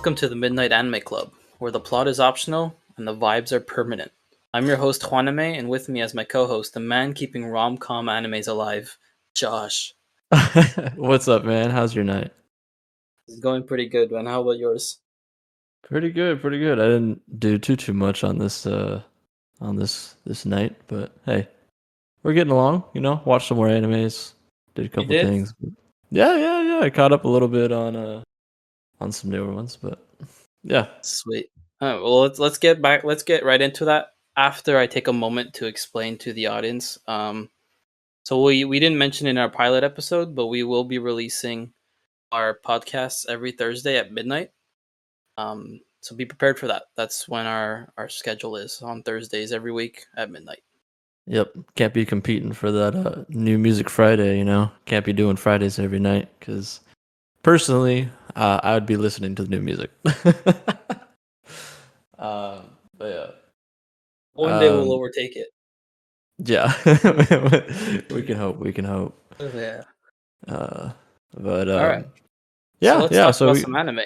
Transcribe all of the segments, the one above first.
welcome to the Midnight Anime Club, where the plot is optional and the vibes are permanent. I'm your host Juaname, and with me as my co-host, the man keeping rom-com animes alive, Josh. What's up, man? How's your night? It's going pretty good, man. How about yours? Pretty good, pretty good. I didn't do too much on this night, but hey, we're getting along. Watched some more animes, did a You couple did? things. Yeah. I caught up a little bit on some newer ones, but yeah. Sweet. Well, let's get back. Let's get right into that. After I take a moment to explain to the audience. So we didn't mention in our pilot episode, but we will be releasing our podcasts every Thursday at midnight. So be prepared for that. That's when our schedule is on Thursdays every week at midnight. Yep, can't be competing for that new music Friday. Can't be doing Fridays every night because personally, I would be listening to the new music. But yeah. One day we'll overtake it. Yeah, we can hope. We can hope. Yeah. But All right. So yeah, let's yeah. talk So about some anime.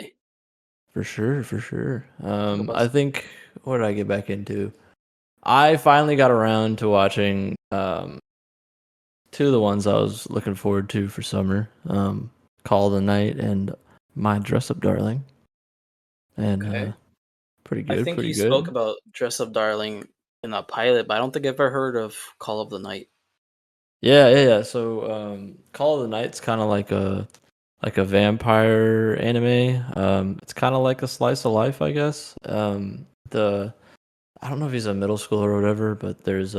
for sure. Talk about I think what did I get back into? I finally got around to watching two of the ones I was looking forward to for summer. Call of the Night and My Dress Up Darling, and Okay. pretty I good, think pretty you spoke good. about Dress Up Darling in a pilot, but I don't think I've ever heard of Call of the Night. Yeah. So Call of the Night's kind of like a vampire anime. It's kind of like a slice of life, I guess. The I don't know if he's a middle schooler or whatever, but there's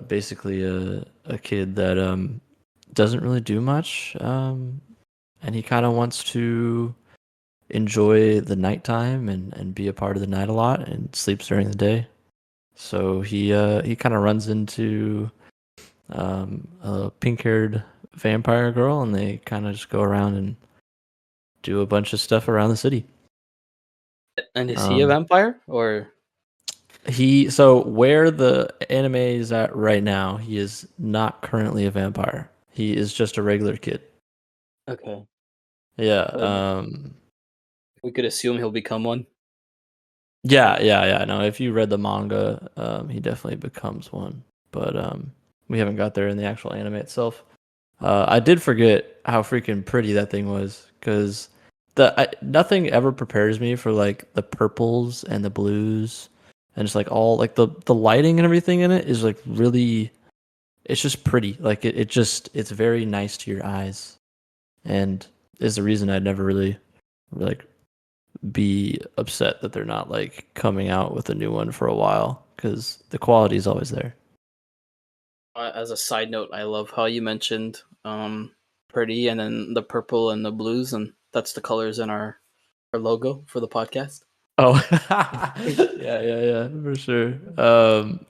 basically a kid that doesn't really do much, and he kind of wants to enjoy the nighttime and be a part of the night a lot and sleeps during the day. So he kind of runs into a pink-haired vampire girl, and they kind of just go around and do a bunch of stuff around the city. And is he a Um, vampire or so where the anime is at right now, he is not currently a vampire. He is just a regular kid. okay? Yeah. Well, we could assume he'll become one. Yeah. No, if you read the manga, he definitely becomes one. But we haven't got there in the actual anime itself. I did forget how freaking pretty that thing was because nothing ever prepares me for like the purples and the blues and just like all like the lighting and everything in it is like really, it's just pretty. Like it's very nice to your eyes, and is the reason I'd never really like be upset that they're not like coming out with a new one for a while because the quality is always there. As a side note, I love how you mentioned pretty and then the purple and the blues, and that's the colors in our logo for the podcast. Oh, yeah, for sure.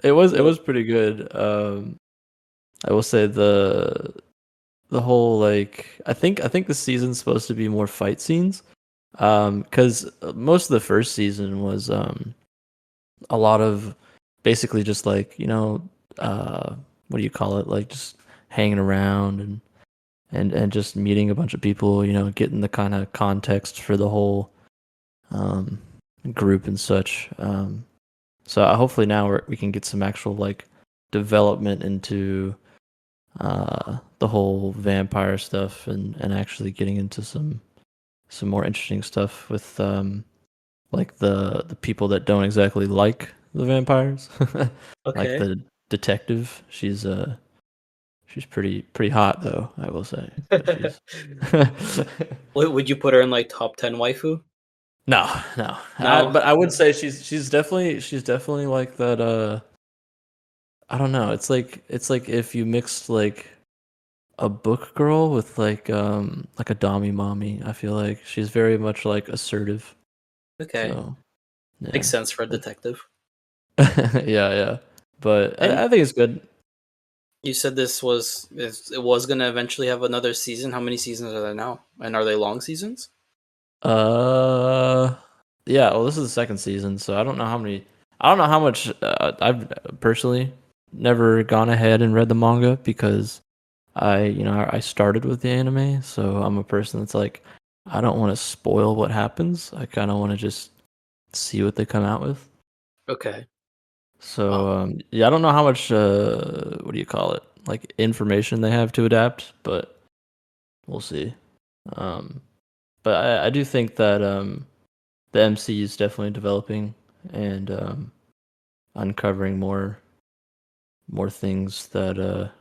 It was pretty good. I will say the whole like I think the season's supposed to be more fight scenes. Because most of the first season was a lot of basically just like what do you call it, like just hanging around and just meeting a bunch of people, getting the kind of context for the whole um group and such. So hopefully now we can get some actual like development into the whole vampire stuff and actually getting into some more interesting stuff with like the people that don't exactly like the vampires. Like Okay. the detective, she's pretty hot though, I will say. She's Would you put her in like top 10 waifu? no. No. But I would say she's definitely like that. I don't know. It's like if you mixed like a book girl with like a dommy mommy. I feel like she's very much like assertive. Okay. So Makes yeah. sense for a detective. Yeah. But And I think it's good. you said it was gonna eventually have another season. How many seasons are there now? And are they long seasons? Uh, yeah. Well, this is the second season, so I don't know how many. I don't know how much. I've personally never gone ahead and read the manga because I started with the anime, so I'm a person that's like, I don't want to spoil what happens. I kind of want to just see what they come out with. Okay. So Wow. yeah, I don't know how much what do you call it? Like information they have to adapt, but we'll see. Um, but I do think that the MC is definitely developing and uncovering more things that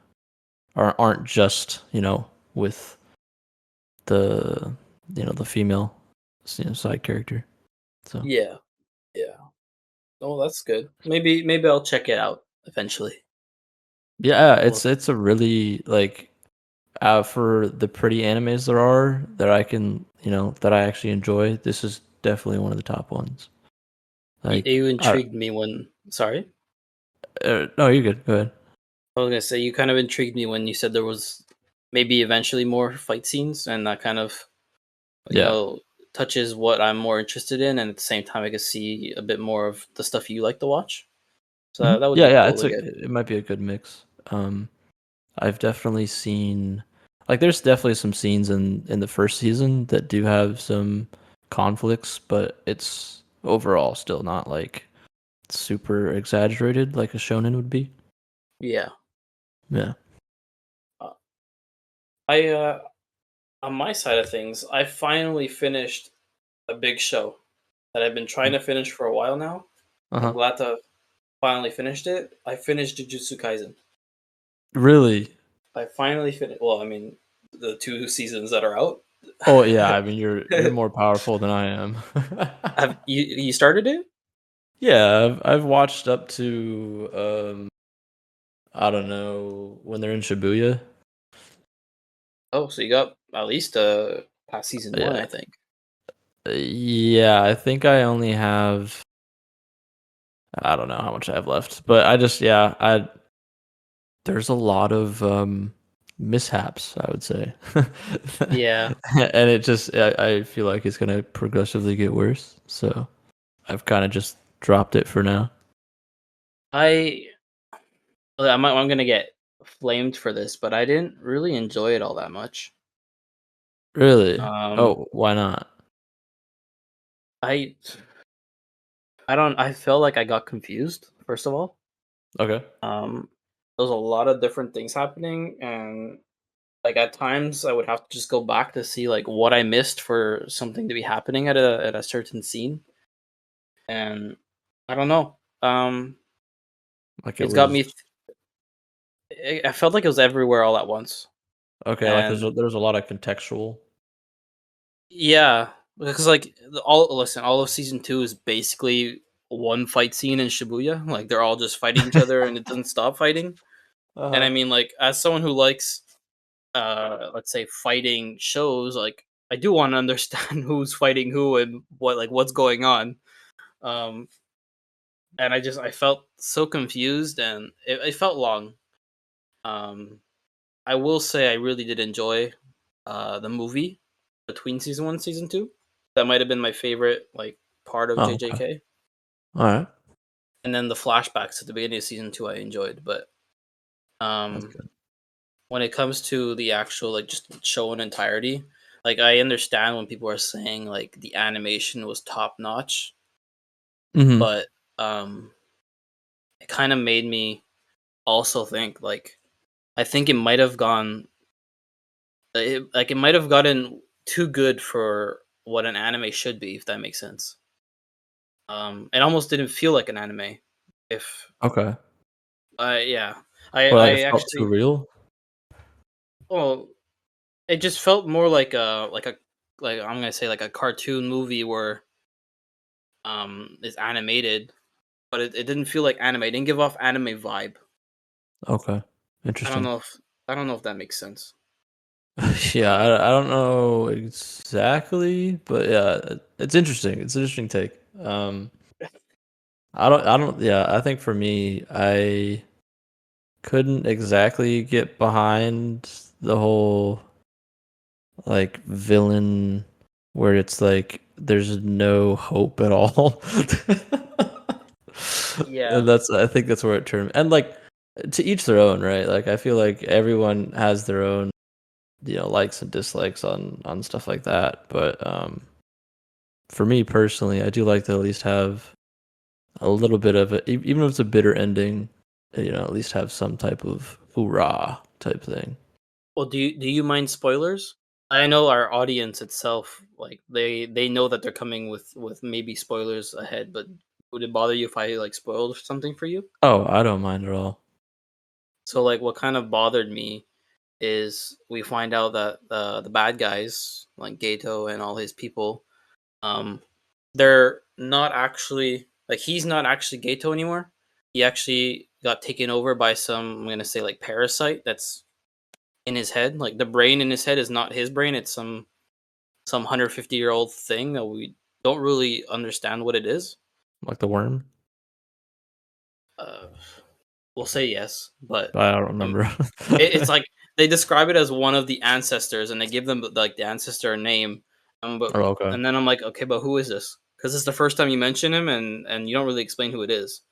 aren't just with the the female side character. So Yeah. Yeah. Oh, that's good. Maybe I'll check it out eventually. yeah, Well, it's a really like for the pretty animes there are that I can that I actually enjoy. This is definitely one of the top ones. Like you intrigued me when. Sorry, no, you're good. Go ahead. I was gonna say you kind of intrigued me when you said there was maybe eventually more fight scenes, and that kind of you Yeah. know touches what I'm more interested in, and at the same time, I could see a bit more of the stuff you like to watch. So Mhm. that would Yeah, be yeah. cool It's to a get. it might be a good mix. I've definitely seen like there's definitely some scenes in the first season that do have some conflicts, but it's overall still not like super exaggerated like a shonen would be. Yeah, Yeah. uh, I on my side of things, I finally finished a big show that I've been trying to finish for a while now. I'm Uh-huh. glad to finally finished it. I finished Jujutsu Kaisen. Really? I finally finished. Well, I mean, the two seasons that are out. Oh yeah, I mean you're more powerful than I am. Have you started it? Yeah, I've watched up to I don't know when they're in Shibuya. Oh, so you got at least past season one, Yeah. I think. Yeah, I think I only have I don't know how much I have left, but I just yeah, I there's a lot of mishaps, I would say. Yeah, And it just I feel like it's gonna progressively get worse. So I've kind of just dropped it for now. I I'm gonna get flamed for this, but I didn't really enjoy it all that much. Really? Um, Oh, why not? I I don't. I felt like I got confused. First of all, Okay. um, there was a lot of different things happening, and like at times I would have to just go back to see like what I missed for something to be happening at a certain scene, and I don't know. Like it It's got was me. I felt like it was everywhere all at once, okay, like and there's a lot of contextual. yeah, because like all of season two is basically one fight scene in Shibuya. Like they're all just fighting each other, and it doesn't stop fighting. And I Uh-huh. mean, like as someone who likes, let's say, fighting shows, like I do want to understand who's fighting who and what's going on. Um, and I felt so confused, and it felt long. Um, I will say I really did enjoy the movie between season one and season two. That might have been my favorite like part of Oh, okay. JJK. All right. And then the flashbacks at the beginning of season two I enjoyed, but That's um good. when it comes to the actual like just show in entirety, like I understand when people are saying like the animation was top notch, Mhm. but it kind of made me also think like I think it might have gone like it might have gotten too good for what an anime should be, if that makes sense. It almost didn't feel like an anime. If Okay. yeah, Or like I it felt too actually real? well, it just felt more like like I'm gonna say like a cartoon movie where is animated, but it didn't feel like anime. It didn't give off anime vibe. Okay. I don't Interesting. know if I don't know if that makes sense. Yeah, Um, I don't know exactly, but yeah, it's interesting. It's an interesting take. I don't yeah, I think for me, I couldn't exactly get behind the whole like villain where it's like there's no hope at all. yeah, And that's I think that's where it turned and like to each their own, right? Like I feel like everyone has their own likes and dislikes on stuff like that. But for me personally, I do like to at least have a little bit of it, even if it's a bitter ending. At least have some type of hoorah type thing. Well, do you mind spoilers? I know our audience itself, like they know that they're coming with maybe spoilers ahead, but would it bother you if I like spoiled something for you? Oh, I don't mind at all. So like what kind of bothered me is we find out that the bad guys like Gato and all his people, um, they're not actually like he's not actually Gato anymore. He actually got taken over by some I'm gonna say like parasite that's in his head. Like the brain in his head is not his brain; it's some 150-year-old thing that we don't really understand what it is. Like the worm, Uh, we'll say yes, but but I don't um, remember. it's like they describe it as one of the ancestors, and they give them like the ancestor a name. But Oh, okay. and then I'm like, okay, but who is this? Because it's the first time you mention him, and you don't really explain who it is.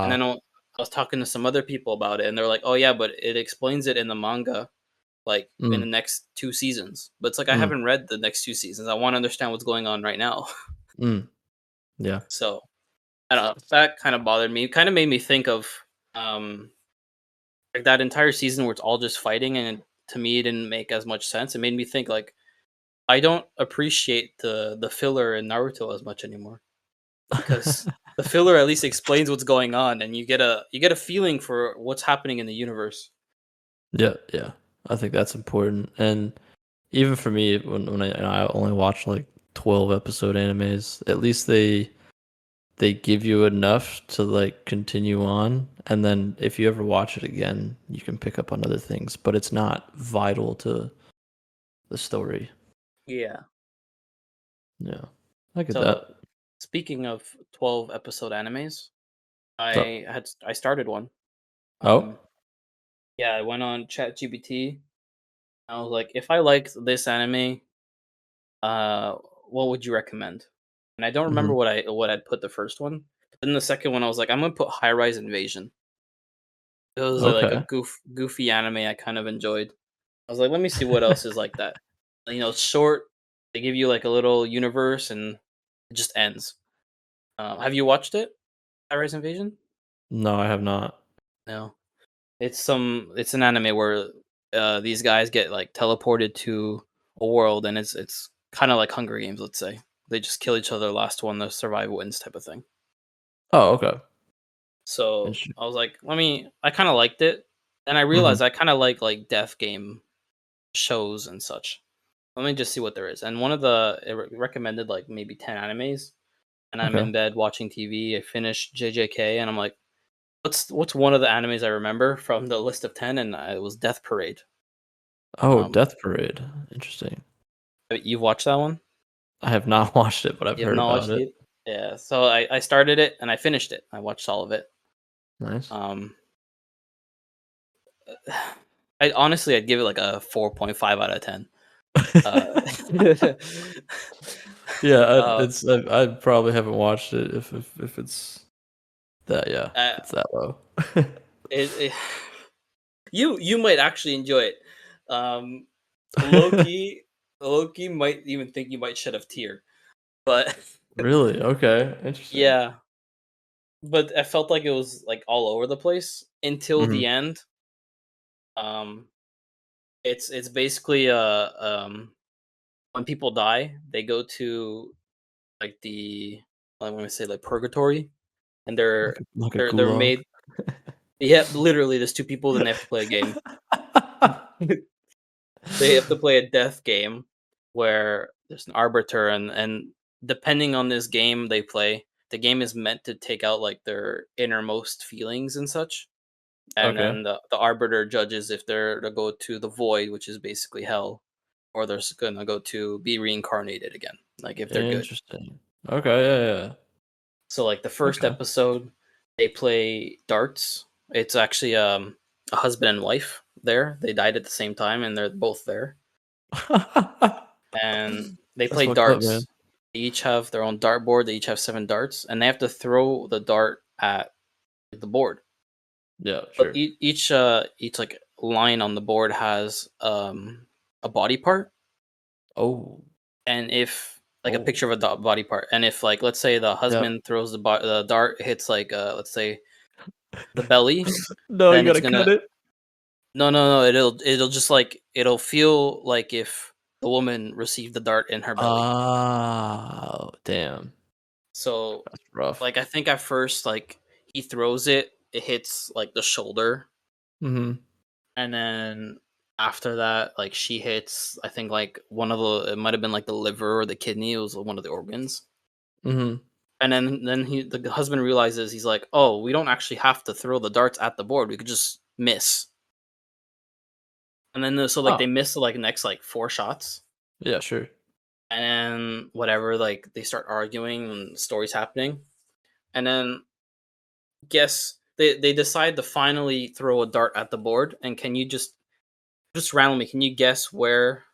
And then Ah, I was talking to some other people about it, and they're like, oh yeah, but it explains it in the manga, like in mm, the next 2 seasons. But it's like I mm, haven't read the next 2 seasons. I want to understand what's going on right now. mm. Yeah. So I don't know. That kind of bothered me. It kind of made me think of um like that entire season where it's all just fighting, and to me it didn't make as much sense. It made me think like I don't appreciate the filler in Naruto as much anymore because the filler at least explains what's going on, and you get a feeling for what's happening in the universe. Yeah, yeah. I think that's important. And even for me, when I only watch like 12 episode animes, at least they give you enough to like continue on. And then if you ever watch it again, you can pick up on other things, but it's not vital to the story. Yeah. Yeah. I get So that. speaking of 12 episode animes, So, I started one. oh, Um yeah, I went on ChatGPT. I was like, if I liked this anime, uh, what would you recommend? And I don't remember hmm, what I'd put the first one. But then the second one, I was like, I'm gonna put High Rise Invasion. It was like a okay. goofy anime I kind of enjoyed. I was like, let me see what else is like that. It's short. They give you like a little universe, and it just ends. Have you watched it? High Rise Invasion? No, I have not. No. It's an anime where these guys get like teleported to a world, and it's kind of like Hunger Games, let's say. They just kill each other, last one to survive wins type of thing. Oh, okay. So Interesting. I was like, I kind of liked it, and I Hmm. realized I kind of like death game shows and such. Let me just see what there is. And one of the it recommended like maybe 10 animes, and I'm Okay. in bed watching TV. I finished JJK, and I'm like, what's one of the animes I remember from the list of 10? And it was Death Parade. Oh, Um, Death Parade. Interesting. you've watched that one? I have not watched it, but I've You have heard not about watched it. it? Yeah. So I started it and I finished it. I watched all of it. Nice. Um, I honestly I'd give it like a 4.5 out of 10. Uh, Yeah, uh, I probably haven't watched it if it's that, yeah, uh, if it's that low. it you might actually enjoy it. Um, Loki Loki might even think you might shed a tear, but Really? Okay, interesting. yeah, but I felt like it was like all over the place until Mhm. the end. Um, it's basically when people die, they go to like the I want to say like purgatory, and they're Like a they're they're gulag? made. Yeah, literally, there's two people. Then they have to play a game. They have to play a death game where there's an arbiter, and depending on this game they play, the game is meant to take out like their innermost feelings and such. And Okay, then the arbiter judges if they're to go to the void, which is basically hell, or they're gonna go to be reincarnated again, like if they're good. interesting. Okay, yeah, yeah. So like the first Okay. episode, they play darts. It's actually a husband and wife there. They died at the same time, and they're both there, and they That's play fucked up, man. darts. They each have their own dartboard. They each have 7 darts, and they have to throw the dart at the board. Yeah, But sure. each like line on the board has a body part, Oh. and if like a Oh. picture of a body part, and if like let's say the Yep. husband throws the dart hits like let's say the belly, No, you then it's gotta gonna cut it. no, it'll just like it'll feel like if the woman received the dart in her belly. Oh, damn. So That's rough. like I think at first like he throws it, it hits like the shoulder, Mhm. and then after that like she hits I think like one of the it might have been like the liver or the kidney, it was one of the organs. Mhm. And then the husband realizes he's like, "Oh, we don't actually have to throw the darts at the board. We could just miss." And then so like Oh. they miss like next like four shots, Yeah, sure. and whatever like they start arguing and stories happening, and then guess they decide to finally throw a dart at the board. And can you just randomly can you guess where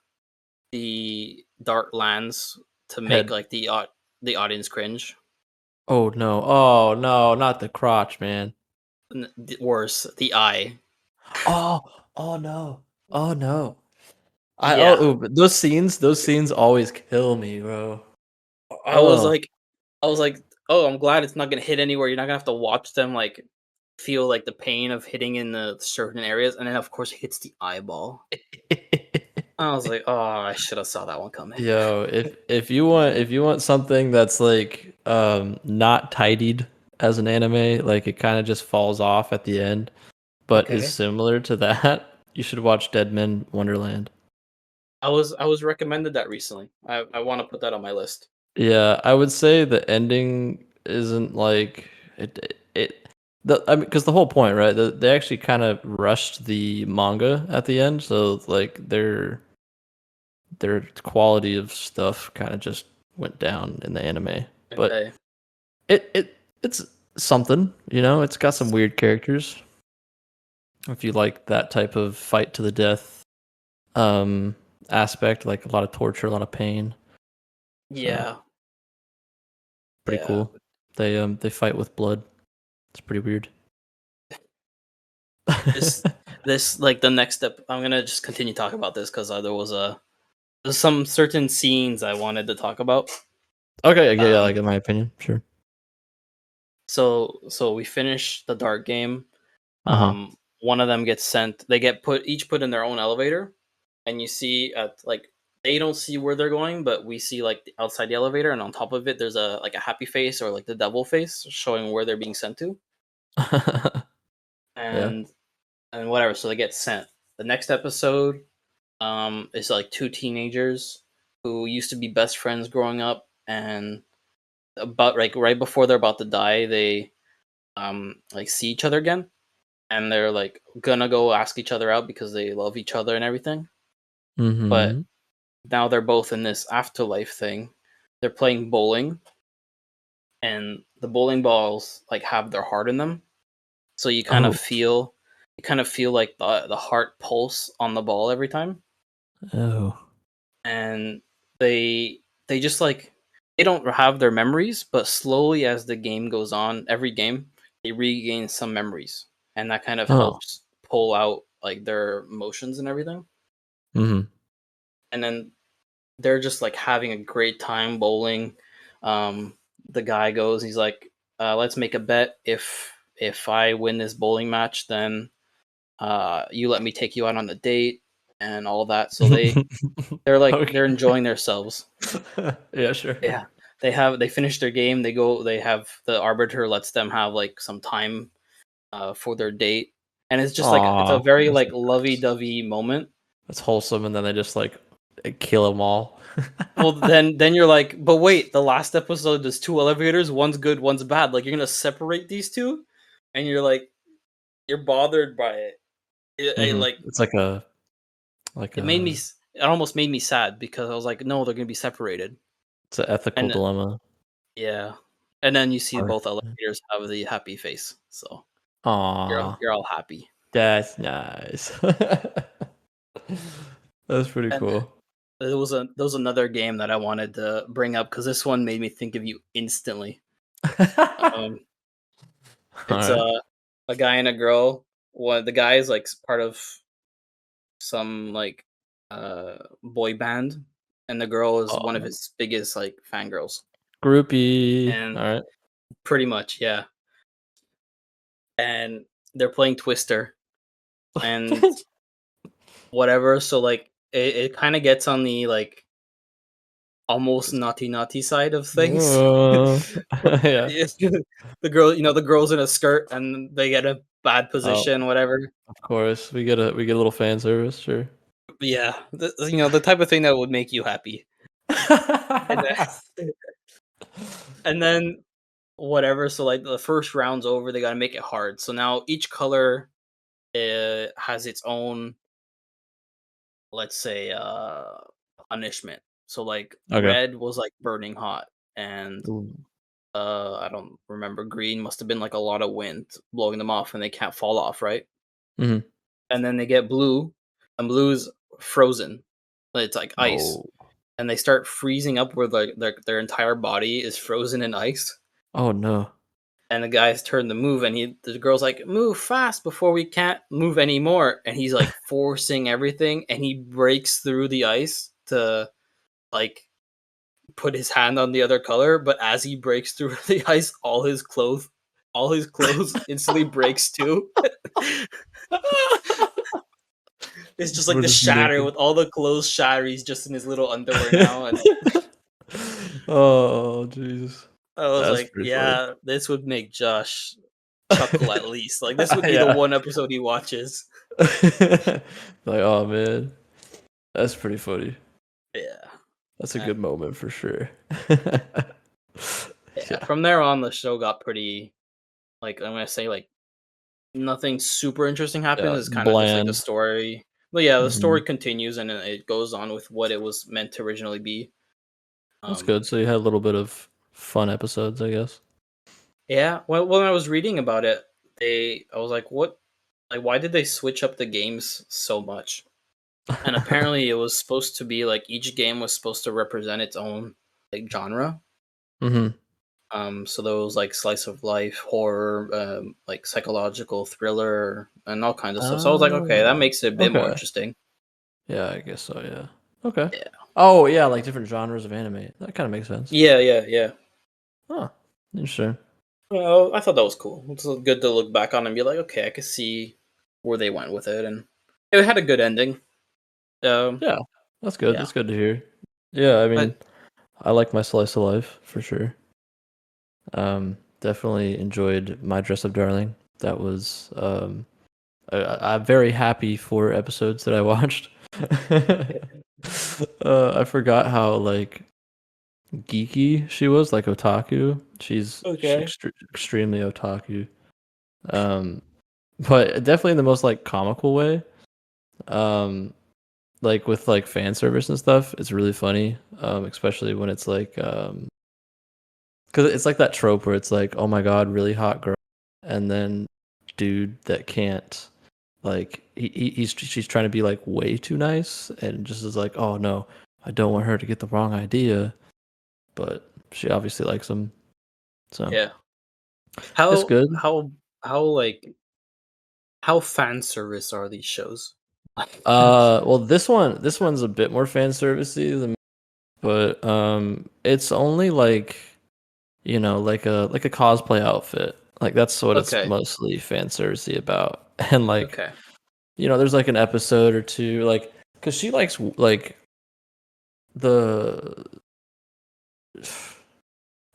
the dart lands to make Head. like the audience cringe? Oh, no. Oh, no, not the crotch, man. Worse, the eye. Oh. Oh, no. Oh, no. Yeah, But those scenes always kill me, bro. I was Oh. like I was like, "Oh, I'm glad it's not gonna hit anywhere. You're not gonna have to watch them, like, feel, like, the pain of hitting in the certain areas," and then, of course, it hits the eyeball. I was like, "Oh, I shoulda saw that one coming." Yo, if you want something that's like not tidied as an anime, like it kind of just falls off at the end, but is Okay. similar to that, you should watch Dead Men Wonderland. I was recommended that recently. I wanna put that on my list. Yeah, I would say the ending isn't like I mean, because the whole point, right? They actually kind of rushed the manga at the end, so like their quality of stuff kind of just went down in the anime. But Okay. it's something, you know. It's got some weird characters. If you like that type of fight to the death um aspect, like a lot of torture, a lot of pain. So Yeah. pretty Yeah. cool. They fight with blood. It's pretty weird. This like, the next step I'm gonna just continue talking about this 'cause, there's some certain scenes I wanted to talk about. Okay, yeah, yeah, Um, like in my opinion, sure. so we finish the dart game. Uh-huh. One of them gets sent. They get put in their own elevator, and you see at like they don't see where they're going, but we see like outside the elevator, and on top of it, there's a like a happy face or like the devil face showing where they're being sent to, Yeah. and whatever. So they get sent. The next episode, is like two teenagers who used to be best friends growing up, and about like right before they're about to die, they like see each other again, and they're like gonna go ask each other out because they love each other and everything. But Mhm. now they're both in this afterlife thing. They're playing bowling, and the bowling balls like have their heart in them. So Oh. you kind of feel like the heart pulse on the ball every time. Oh. And they just like they don't have their memories, but slowly as the game goes on, every game they regain some memories, and that kind of Oh. helps pull out like their emotions and everything. Mhm. And then they're just like having a great time bowling. Um, the guy goes, he's like, "Let's make a bet. If I win this bowling match, then you let me take you out on a date and all that." So they're like Okay. they're enjoying themselves. Yeah, sure. Yeah, they finish their game. They have the arbiter lets them have like some time for their date, and it's just like it's a Aw, very that's like lovey nice. dovey moment. That's wholesome, and then they just like kill them all. Well, then you're like, but wait, the last episode there's two elevators, one's good, one's bad. Like you're gonna separate these two, and you're like, you're bothered by it. Like It's like a it almost made me sad because I was like, no, they're gonna be separated, it's an ethical and dilemma. yeah, and then you see Or both elevators have the happy face, so aw, you're all happy. that's nice. That's pretty And cool. there was another game that I wanted to bring up because this one made me think of you instantly. Um, it's Alright. a guy and a girl. One the guy is like part of some like boy band, and the girl is one of Oh, his biggest like fangirls, groupie. and All right. pretty much, yeah. And they're playing Twister and whatever. So like it kind of gets on the like almost naughty naughty side of things. Uh, yeah. The girl, the girl's in a skirt and they get a bad Oh, position, whatever. of course. We get a little fan service, sure. Yeah, the type of thing that would make you happy. And then, and then whatever. So like the first round's over, they got to make it hard. So now each color has its own, let's say, punishment. So like Okay. red was like burning hot, and Ooh. I don't remember. Green must have been like a lot of wind blowing them off, and they can't fall off, right? Mhm. And then they get blue, and blue's frozen. It's like ice, Oh. and they start freezing up where their entire body is frozen in ice. Oh no. And the guy's turn to move, and the girl's like, "Move fast before we can't move anymore." And he's like forcing everything, and he breaks through the ice to like put his hand on the other color. But as he breaks through the ice, all his clothes instantly breaks too. It's just like We're the just shatter naked. with all the clothes shatter. He's just in his little underwear now, and Oh, jeez. I was That's like, pretty funny. "Yeah, this would make Josh chuckle at least. Like this would be the Yeah. one episode he watches." Like, oh man, that's pretty funny. Yeah. That's a Uh, good moment for sure. Yeah, Yeah. from there on, the show got pretty like I'm gonna say like nothing super interesting happens. Yeah. It's kind of just like the Bland. story. But yeah, the Hmm. story continues and it goes on with what it was meant to originally be. That's Um, good. So you had a little bit of fun episodes, I guess. yeah. Well, when I was reading about it, I was like, what? Like, why did they switch up the games so much? And apparently, it was supposed to be like each game was supposed to represent its own like genre. Hmm. So there was like slice of life, horror, like psychological thriller, and all kinds of stuff. So I was like, okay, that Oh, makes it a bit more okay. interesting. Yeah, I guess so. Yeah. Okay. Yeah, Oh, yeah, like different genres of anime. That kind of makes sense. yeah, yeah, yeah. Huh. Interesting. Well, I thought that was cool. It's good to look back on and be like, okay, I could see where they went with it, and it had a good ending. Um, Yeah, that's good. yeah, That's good to hear. Yeah, I but mean, I like my slice of life for sure. Definitely enjoyed My Dress Up Darling. That was I'm very happy for episodes that I watched. I forgot how like geeky she was, like otaku. She's okay, extremely otaku. Um, but definitely in the most like comical way. Um, like with like fan service and stuff, it's really funny. Especially when it's like because it's like that trope where it's like, oh my god, really hot girl, and then dude that can't like she's trying to be like way too nice and just is like, oh no, I don't want her to get the wrong idea, but she obviously likes him, so yeah. it's How good. how how like how fan service are these shows? Well, this one's a bit more fan servicey than, but it's only like like a cosplay outfit. Like that's what it's Okay, mostly fan servicey about, and like okay, there's like an episode or two, like because she likes like the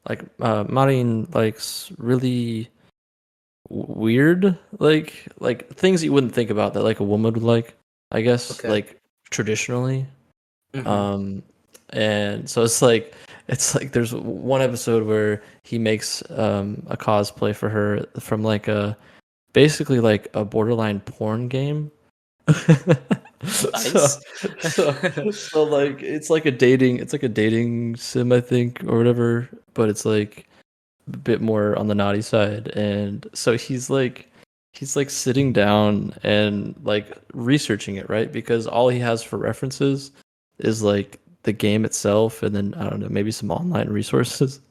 like Marin likes really weird like things you wouldn't think about that like a woman would like, I guess, okay. like traditionally. Hmm. Um and so it's like there's one episode where he makes a cosplay for her from like a basically like a borderline porn game. so Nice. so like it's like a dating sim, I think, or whatever, but it's like a bit more on the naughty side. And so he's like sitting down and like researching it, right? Because all he has for references is like the game itself and then I don't know, maybe some online resources.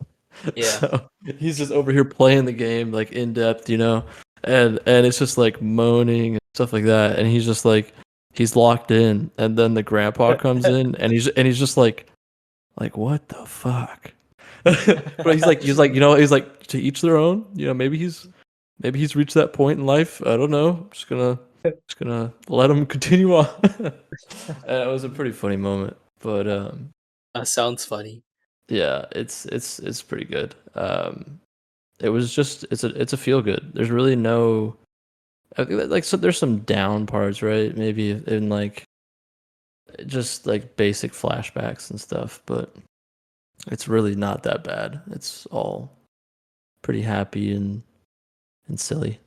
Yeah, So he's just over here playing the game like in depth, and it's just like moaning and stuff like that. And he's just like he's locked in, and then the grandpa comes in, and he's just like what the fuck. But he's like he's like, to each their own. Maybe he's reached that point in life. I don't know. Just gonna let him continue on. And it was a pretty funny moment, but That sounds funny. yeah, it's pretty good. It was just it's a feel good. There's really no like, so there's some down parts, right? Maybe in like just like basic flashbacks and stuff, but it's really not that bad. It's all pretty happy and silly.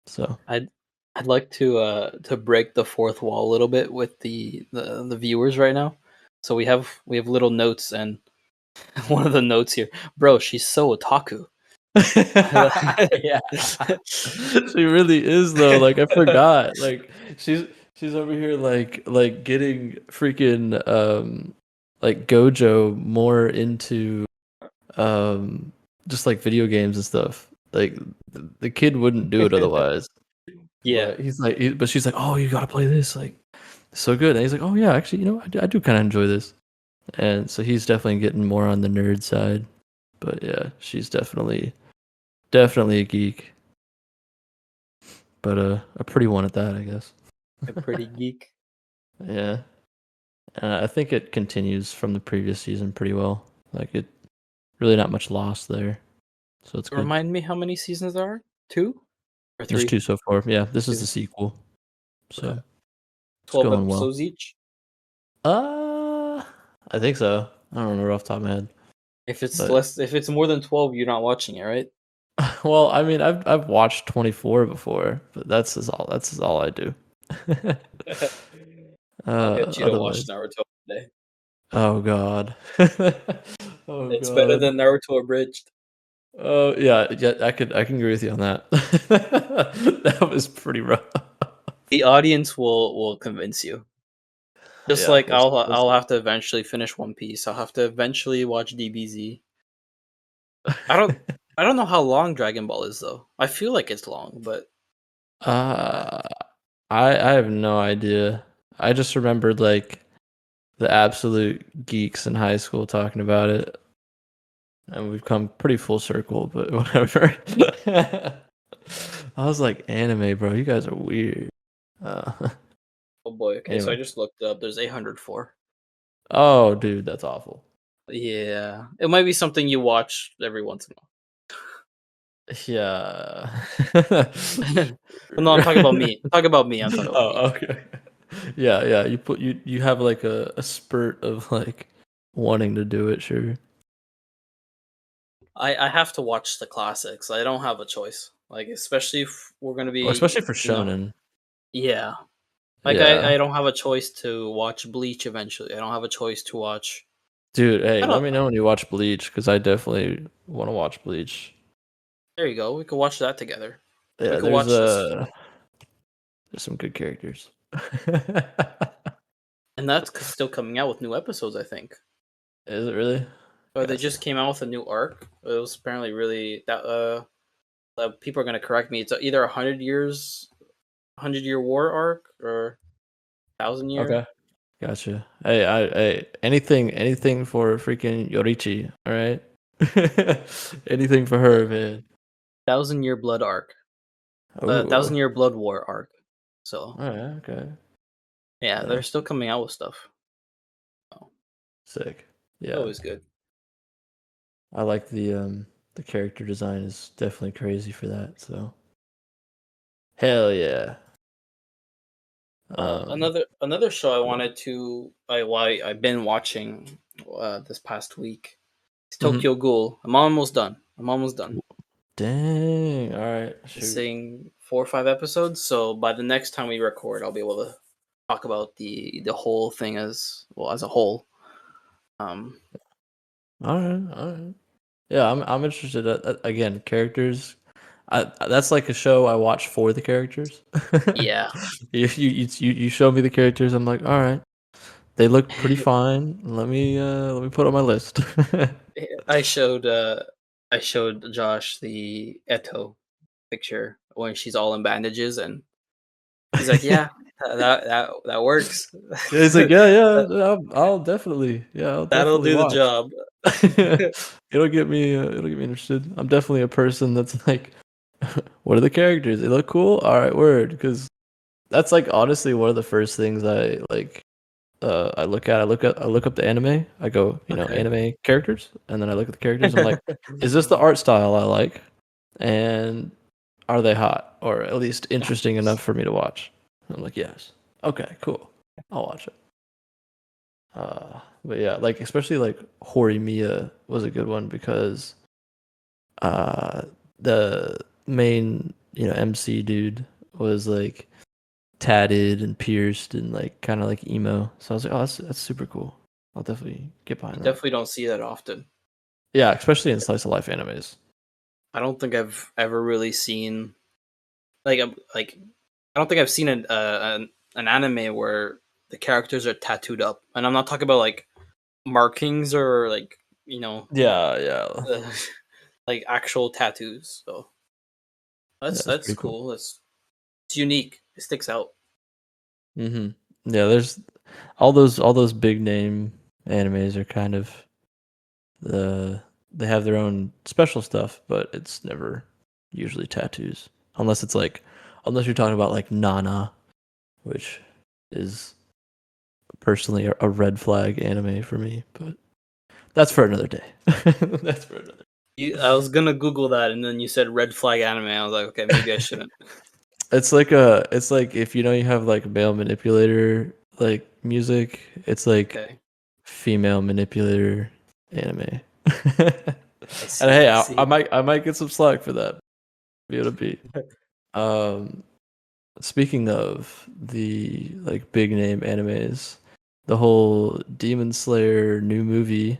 So I'd I'd like to break the fourth wall a little bit with the viewers right now. So we have little notes, and one of the notes here, bro, she's so otaku. yeah, she really is though. Like I forgot. Like she's over here like getting freaking like Gojo more into um just like video games and stuff. Like the kid wouldn't do it otherwise. Yeah, But but she's like, oh, you gotta play this, like so good. And he's like, oh yeah, actually, I do kind of enjoy this. And so he's definitely getting more on the nerd side. But yeah, she's definitely a geek, but a pretty one at that, I guess. a pretty geek. Yeah, I think it continues from the previous season pretty well. Like it really not much lost there, so it's good. Remind me how many seasons there are? 2 or There's 3? two so far. Yeah, this is the 2. sequel, Okay. so it's 12 going well. episodes each. Uh, I think so. I don't remember off the top of my head, but If it's more than 12, you're not watching it, right? well, I mean, I've watched 24 before, but that's all I do. I'll get you to watch Otherwise, Naruto today. oh god, oh It's better god. than Naruto Abridged. Oh yeah, yeah. I can agree with you on that. That was pretty rough. The audience will convince you. Just Yeah, like we'll I'll see. have to eventually finish One Piece. I'll have to eventually watch DBZ. I don't I don't know how long Dragon Ball is though. I feel like it's long, but uh, Uh, I have no idea. I just remembered like the absolute geeks in high school talking about it, and we've come pretty full circle. But whatever. I was like, anime, bro. You guys are weird. Uh, oh boy. Okay, so I anyway. just looked up. There's 804. Oh, dude, that's awful. Yeah, it might be something you watch every once in Yeah. a while. No, I'm talking about me. I'm talking about me. I'm talking about me. Oh, okay. Yeah, yeah. You have like a spurt of like wanting to do it, sure. I have to watch the classics. I don't have a choice. Like especially if we're gonna Well, especially be, for shonen. yeah. Like Yeah. I don't have a choice to watch Bleach eventually. I don't have a choice to watch. Dude, hey, I let don't. me know when you watch Bleach because I definitely want to watch Bleach. There you go. We could watch that together. We Yeah, could watch this, there's some good characters. and that's still coming out with new episodes. I think. Is it really? They just Gotcha. came out with a new arc. It was apparently really that. People are gonna correct me. It's either 100 years, 100 year war arc or 1,000 year. Okay. Gotcha. Hey, anything for freaking Yorichi, all right? Anything for her, man. 1,000 year blood arc. The Oh, 1,000 year blood war arc. So all right, okay. yeah, Yeah, they're still coming out with stuff. So sick. it's Yeah, always good. I like the character design is definitely crazy for that. So hell yeah. Um, Another show I wanted to why I've been watching this past week is mhm. Tokyo Ghoul. I'm almost done. I'm almost done. Dang. All right, shoot. Missing 4 or 5 episodes, so by the next time we record, I'll be able to talk about the whole thing as well as a whole. Um, All right, all right. Yeah, I'm interested. Again, characters. That's like a show I watch for the characters. yeah, If you show me the characters, I'm like, all right, they look pretty fine. Let me put on my list. I showed uh, I showed Josh the Eto picture when she's all in bandages, and he's like, "Yeah, That works. Yeah, he's like, yeah, yeah, I'll definitely, yeah, I'll That'll definitely do the watch. job. It'll get me interested. I'm definitely a person that's like, what are the characters? They look cool. All right, word. Because that's like honestly one of the first things I like. I look at. I look up the anime. I go, Okay. anime characters, and then I look at the characters. I'm like, is this the art style I like? And are they hot or at least interesting enough for me to watch? I'm like, yes. Okay, cool. I'll watch it. But yeah, like especially like Horimiya was a good one because uh the main, MC dude was like tatted and pierced and like kind of like emo. So I was like, oh, that's super cool. I'll definitely get You behind that. definitely don't see that often. Yeah, especially in slice of life animes. I don't think I've ever really seen like I don't think I've seen an anime where the characters are tattooed up, and I'm not talking about like markings or like you know Yeah, yeah, uh, like actual tattoos. So yeah. That's that's pretty cool. cool. It's unique. It sticks out. Hmm. Yeah, there's all those big name animes are kind of the they have their own special stuff, but it's never usually tattoos. Unless it's like unless you're talking about like Nana, which is personally a red flag anime for me, but that's for another day. That's for another. I was gonna Google that, and then you said red flag anime. I was like, okay, maybe I shouldn't. It's like if you have like male manipulator like music, it's like Okay, female manipulator anime. I And see. hey, I see. I might get some slack for that. Be able to be. Um, Speaking of the like big name animes, the whole Demon Slayer new movie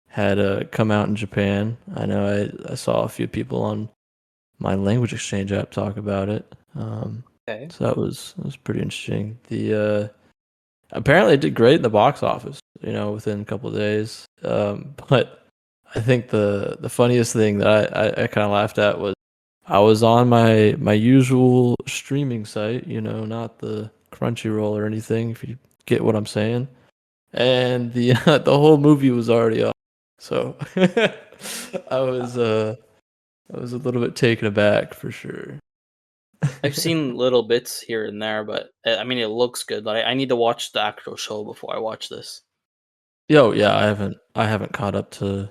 had come out in Japan. I know I saw a few people on my language exchange app talk about it. Okay. So that was pretty interesting. The apparently it did great in the box office, within a couple of days. But I think the funniest thing that I kind of laughed at was I was on my usual streaming site, not the Crunchyroll or anything, if you get what I'm saying. And the the whole movie was already up. So I was uh I was a little bit taken aback for sure. I've seen little bits here and there, but I mean, it looks good. Like I need to watch the actual show before I watch this. Yo, yeah, I haven't caught up to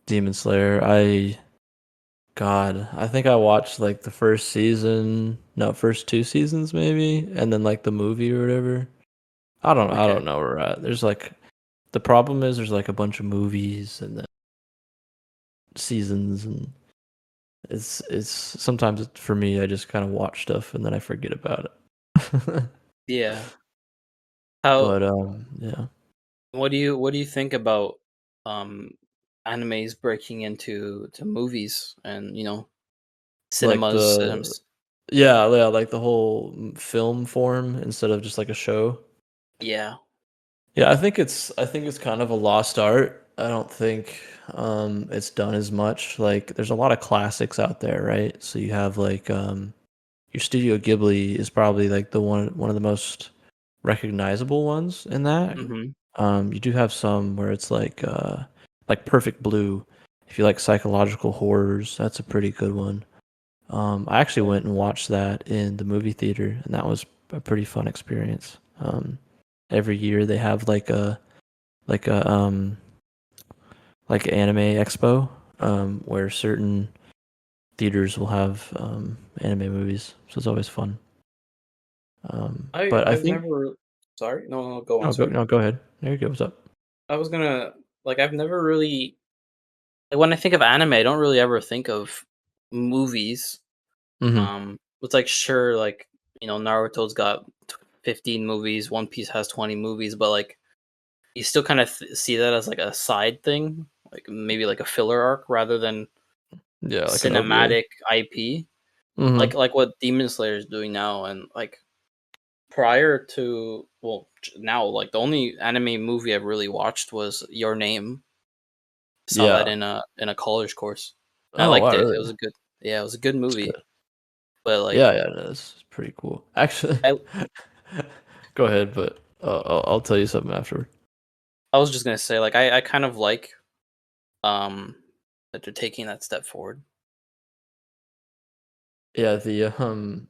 Demon Slayer. I think I watched like the first season, no, first two seasons maybe, and then like the movie or whatever. I Okay. don't know where we're at. There's like the problem is there's like a bunch of movies and then seasons and it's sometimes for me I just kind of watch stuff and then I forget about it. Yeah. How? But yeah. What do you think about um animes breaking into movies and Like cinemas? yeah, like the whole film form instead of just like a show. Yeah. Yeah, I think it's kind of a lost art. I don't think it's done as much. Like there's a lot of classics out there, right? So you have like your Studio Ghibli is probably like the one of the most recognizable ones in that. Mm-hmm. You do have some where it's like Perfect Blue. If you like psychological horrors, that's a pretty good one. I actually Okay. went and watched that in the movie theater, and that was a pretty fun experience. Every year they have like a like anime expo, where certain theaters will have anime movies, so it's always fun. But I I've think never. Sorry. No, no, go on. Sorry. no, go ahead. There you go. What's up? I was gonna I've never really like when I think of anime, I don't really ever think of movies. Hmm. It's like sure, like Naruto's got 15 movies, One Piece has 20 movies, but like you still kind of see that as like a side thing, like maybe like a filler arc rather than Yeah, like an OVA. cinematic IP, Hmm. like what Demon Slayer is doing now, and like prior to now like the only anime movie I've really watched was Your Name. Saw that Yeah. in a college course. I Oh liked wow, it. really? It was a good yeah, it was a good That's movie. good. But Yeah, like yeah, no, that's pretty cool. Actually, I Go ahead, but I'll tell you something afterward. I was just gonna say, like, I kind of like um that they're taking that step forward. Yeah, I'm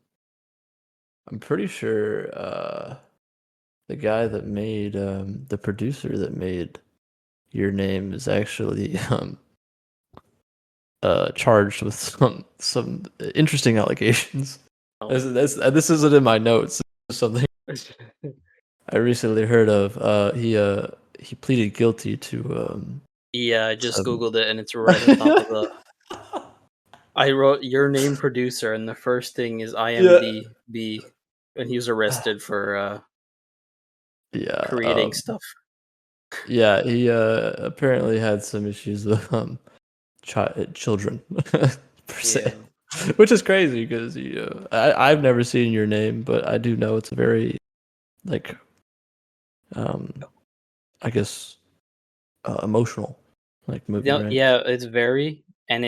pretty sure the guy that made the producer that made Your Name is actually charged with some interesting allegations. Oh, This isn't in my notes. It's something I recently heard of. He pleaded guilty to yeah, I just some. googled it and it's right on top of the. I wrote your name producer, and the first thing is Yeah. IMDb, and he was arrested for Yeah. creating stuff. Yeah. He apparently had some issues with children per se, Yeah, which is crazy because I've never seen Your Name, but I do know it's a very like um I guess emotional like movie, right? yeah, it's very, and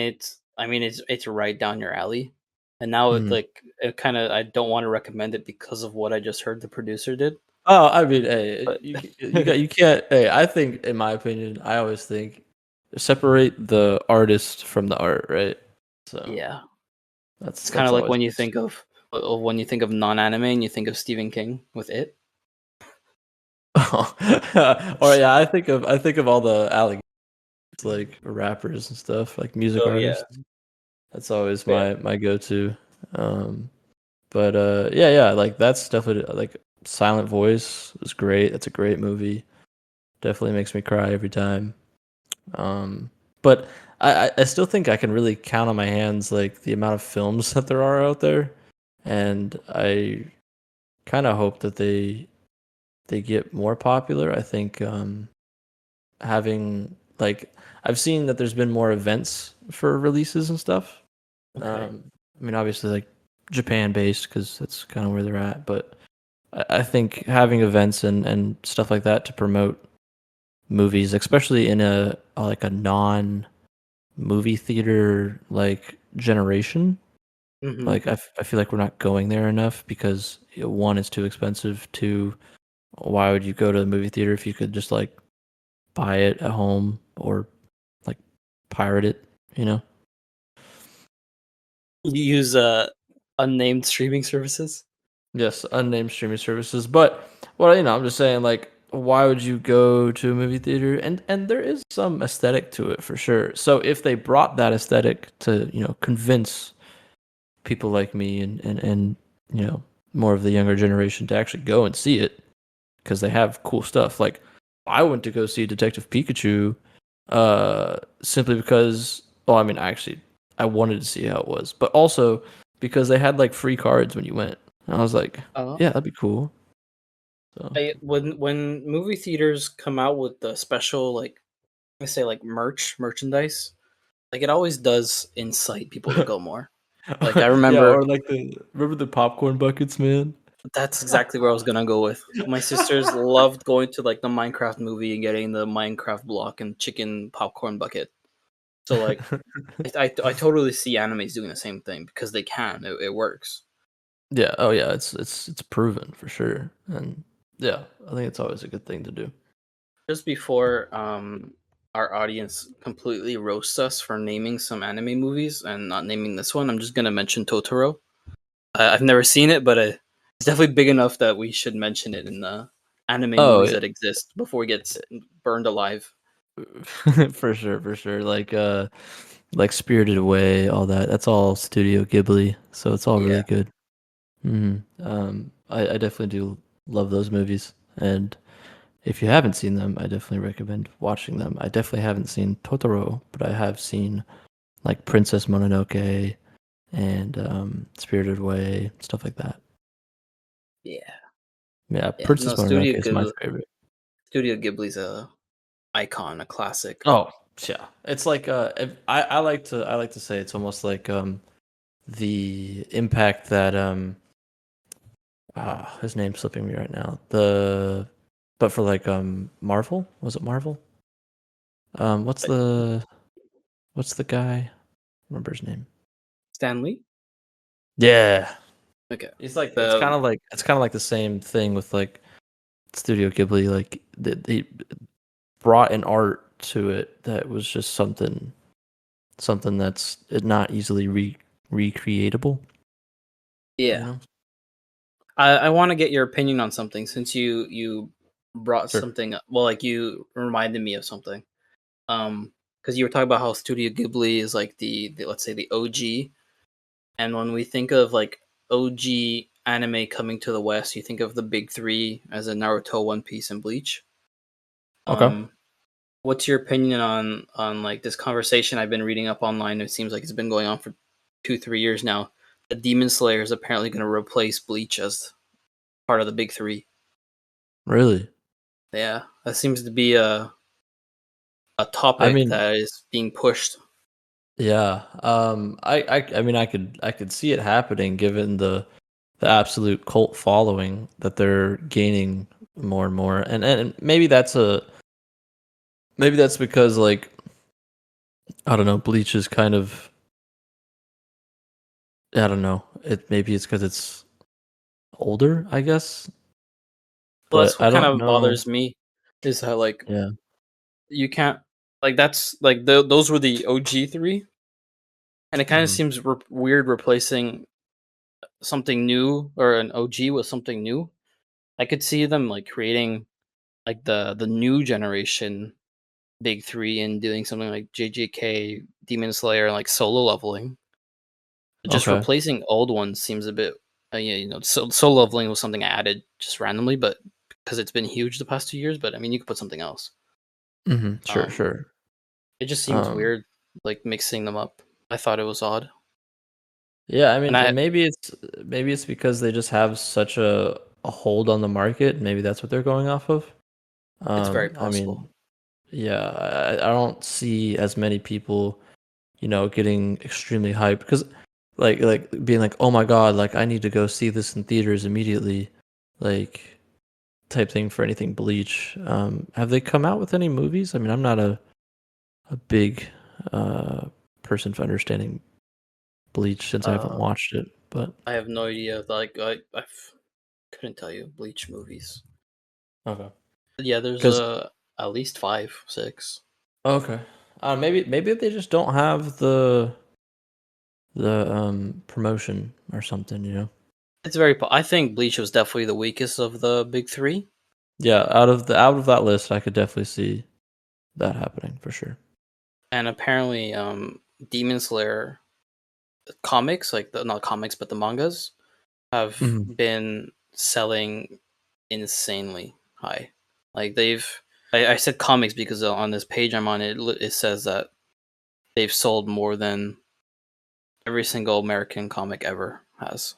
I mean, it's right down your alley. And now it Mhm. like it kind of I don't want to recommend it because of what I just heard the producer did, Oh, I mean, hey, but you can't. Hey, I think, in my opinion, I always think separate the artist from the art, right? So yeah, it's kind that's of like always. when you think of when you think of non-anime and you think of Stephen King with it. Or yeah, I think of all the allegations like rappers and stuff, like music Oh yeah, artists. That's always yeah, my go-to. Um, but yeah, like that's definitely like Silent Voice was great. That's a great movie. Definitely makes me cry every time. Um, but I still think I can really count on my hands like the amount of films that there are out there, and I kind of hope that they get more popular. I think having like I've seen that there's been more events for releases and stuff. okay. Um, I mean, obviously like Japan based because that's kind of where they're at, but I think having events and stuff like that to promote movies, especially in a like a non movie theater like generation. Hmm. Like I feel like we're not going there enough because one, it's too expensive. Two, why would you go to the movie theater if you could just like buy it at home or like pirate it? You know? You use unnamed streaming services. Yes, unnamed streaming services. But well, I'm just saying like why would you go to a movie theater? And there is some aesthetic to it for sure. So if they brought that aesthetic to, convince people like me and more of the younger generation to actually go and see it because they have cool stuff. Like I went to go see Detective Pikachu simply because well, I mean actually I wanted to see how it was, but also because they had like free cards when you went. And I was like, Uh, yeah, that'd be cool. So when movie theaters come out with the special like I say like merchandise, like it always does incite people to go more. Like I yeah, remember or like the remember the popcorn buckets, man? that's exactly where I was gonna go with. My sisters loved going to like the Minecraft movie and getting the Minecraft block and chicken popcorn bucket. So like I totally see animes doing the same thing because they can. It works. Yeah, oh yeah, it's proven for sure. And yeah, I think it's always a good thing to do. Just before our audience completely roasts us for naming some anime movies and not naming this one, I'm just gonna mention Totoro. I've never seen it, but it's definitely big enough that we should mention it in the anime Oh, movies yeah. that exist before it gets burned alive. For sure, for sure. Like Spirited Away, all that. That's all Studio Ghibli, so it's all Yeah, really good. I definitely do love those movies, and if you haven't seen them, I definitely recommend watching them. I definitely haven't seen Totoro, but I have seen like Princess Mononoke and Spirited Away, stuff like that. yeah, Yeah, yeah. Princess No, Mononoke is my favorite. Studio Ghibli's a icon, a classic. Oh, yeah. It's like I like to say it's almost like the impact that his name's slipping me right now. But for like Marvel, was it Marvel? Um what's But the what's the guy? Remember his name? Stan Lee? Yeah. Okay. It's kind The of like the same thing with like Studio Ghibli. Like they brought an art to it that was just something that's not easily recreatable. You Yeah. know. I want to get your opinion on something since you brought Sure. something up. Well, like you reminded me of something. Because you were talking about how Studio Ghibli is like the let's say the OG, and when we think of like OG anime coming to the West, you think of the big three as a Naruto, One Piece, and Bleach. Okay. Um, what's your opinion on like this conversation I've been reading up online? It seems like it's been going on for 2 3 years now. The Demon Slayer is apparently going to replace Bleach as part of the big three. Really? Yeah, that seems to be a I topic mean, that is being pushed. yeah. I mean, I could see it happening given the absolute cult following that they're gaining more and more, and maybe that's because like I don't know, Bleach is kind of I don't know. It maybe it's because it's older, I guess, Well, that's but what I kind don't of know. bothers me is how like Yeah. you can't like that's like those were the OG three, and it kind of Hmm. seems weird replacing something new or an OG with something new. I could see them like creating like the new generation big three and doing something like JJK, Demon Slayer, and like solo leveling. Just Okay. replacing old ones seems a bit, yeah, solo leveling was something I added just randomly, but because it's been huge the past 2 years. But I mean, you could put something else. Hmm. Sure. Um, Sure. it just seems Um. weird, like mixing them up. I thought it was odd, Yeah. I and mean, I maybe it's because they just have such a hold on the market. Maybe that's what they're going off of. it's very I possible. mean, yeah, I don't see as many people, getting extremely hyped because, like being like, oh my god, like I need to go see this in theaters immediately, like type thing for anything Bleach. Have they come out with any movies? I mean, I'm not a big uh person for understanding Bleach since I haven't Uh, watched it, but I have no idea. Like couldn't tell you Bleach movies. okay, But yeah, there's because at least five, six. okay, maybe they just don't have the promotion or something, you know. It's very. I think Bleach was definitely the weakest of the big three, Yeah, out of that list, I could definitely see that happening for sure. and apparently, Demon Slayer comics, like the not comics but the mangas, have Mhm. been selling insanely high. Like I said comics because on this page I'm on, it says that they've sold more than every single American comic ever has.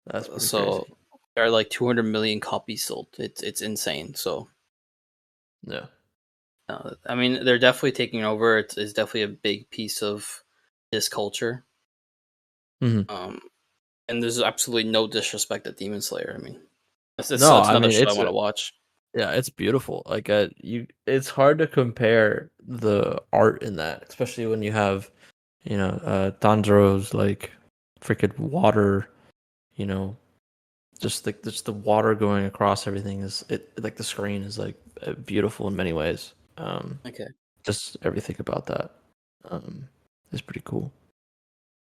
That's pretty So crazy. there are like 200 million copies sold. It's insane. So Yeah. I mean, they're definitely taking over. It's definitely a big piece of this culture. Mhm. Um, and there's absolutely no disrespect at Demon Slayer. I mean, No, it's I another mean show I want to watch. yeah, it's beautiful. Like it's hard to compare the art in that, especially when you have, Tanjiro's like freaking water, you know, just the water going across everything is it like the screen is like beautiful in many ways. Okay. Just everything about that is pretty cool.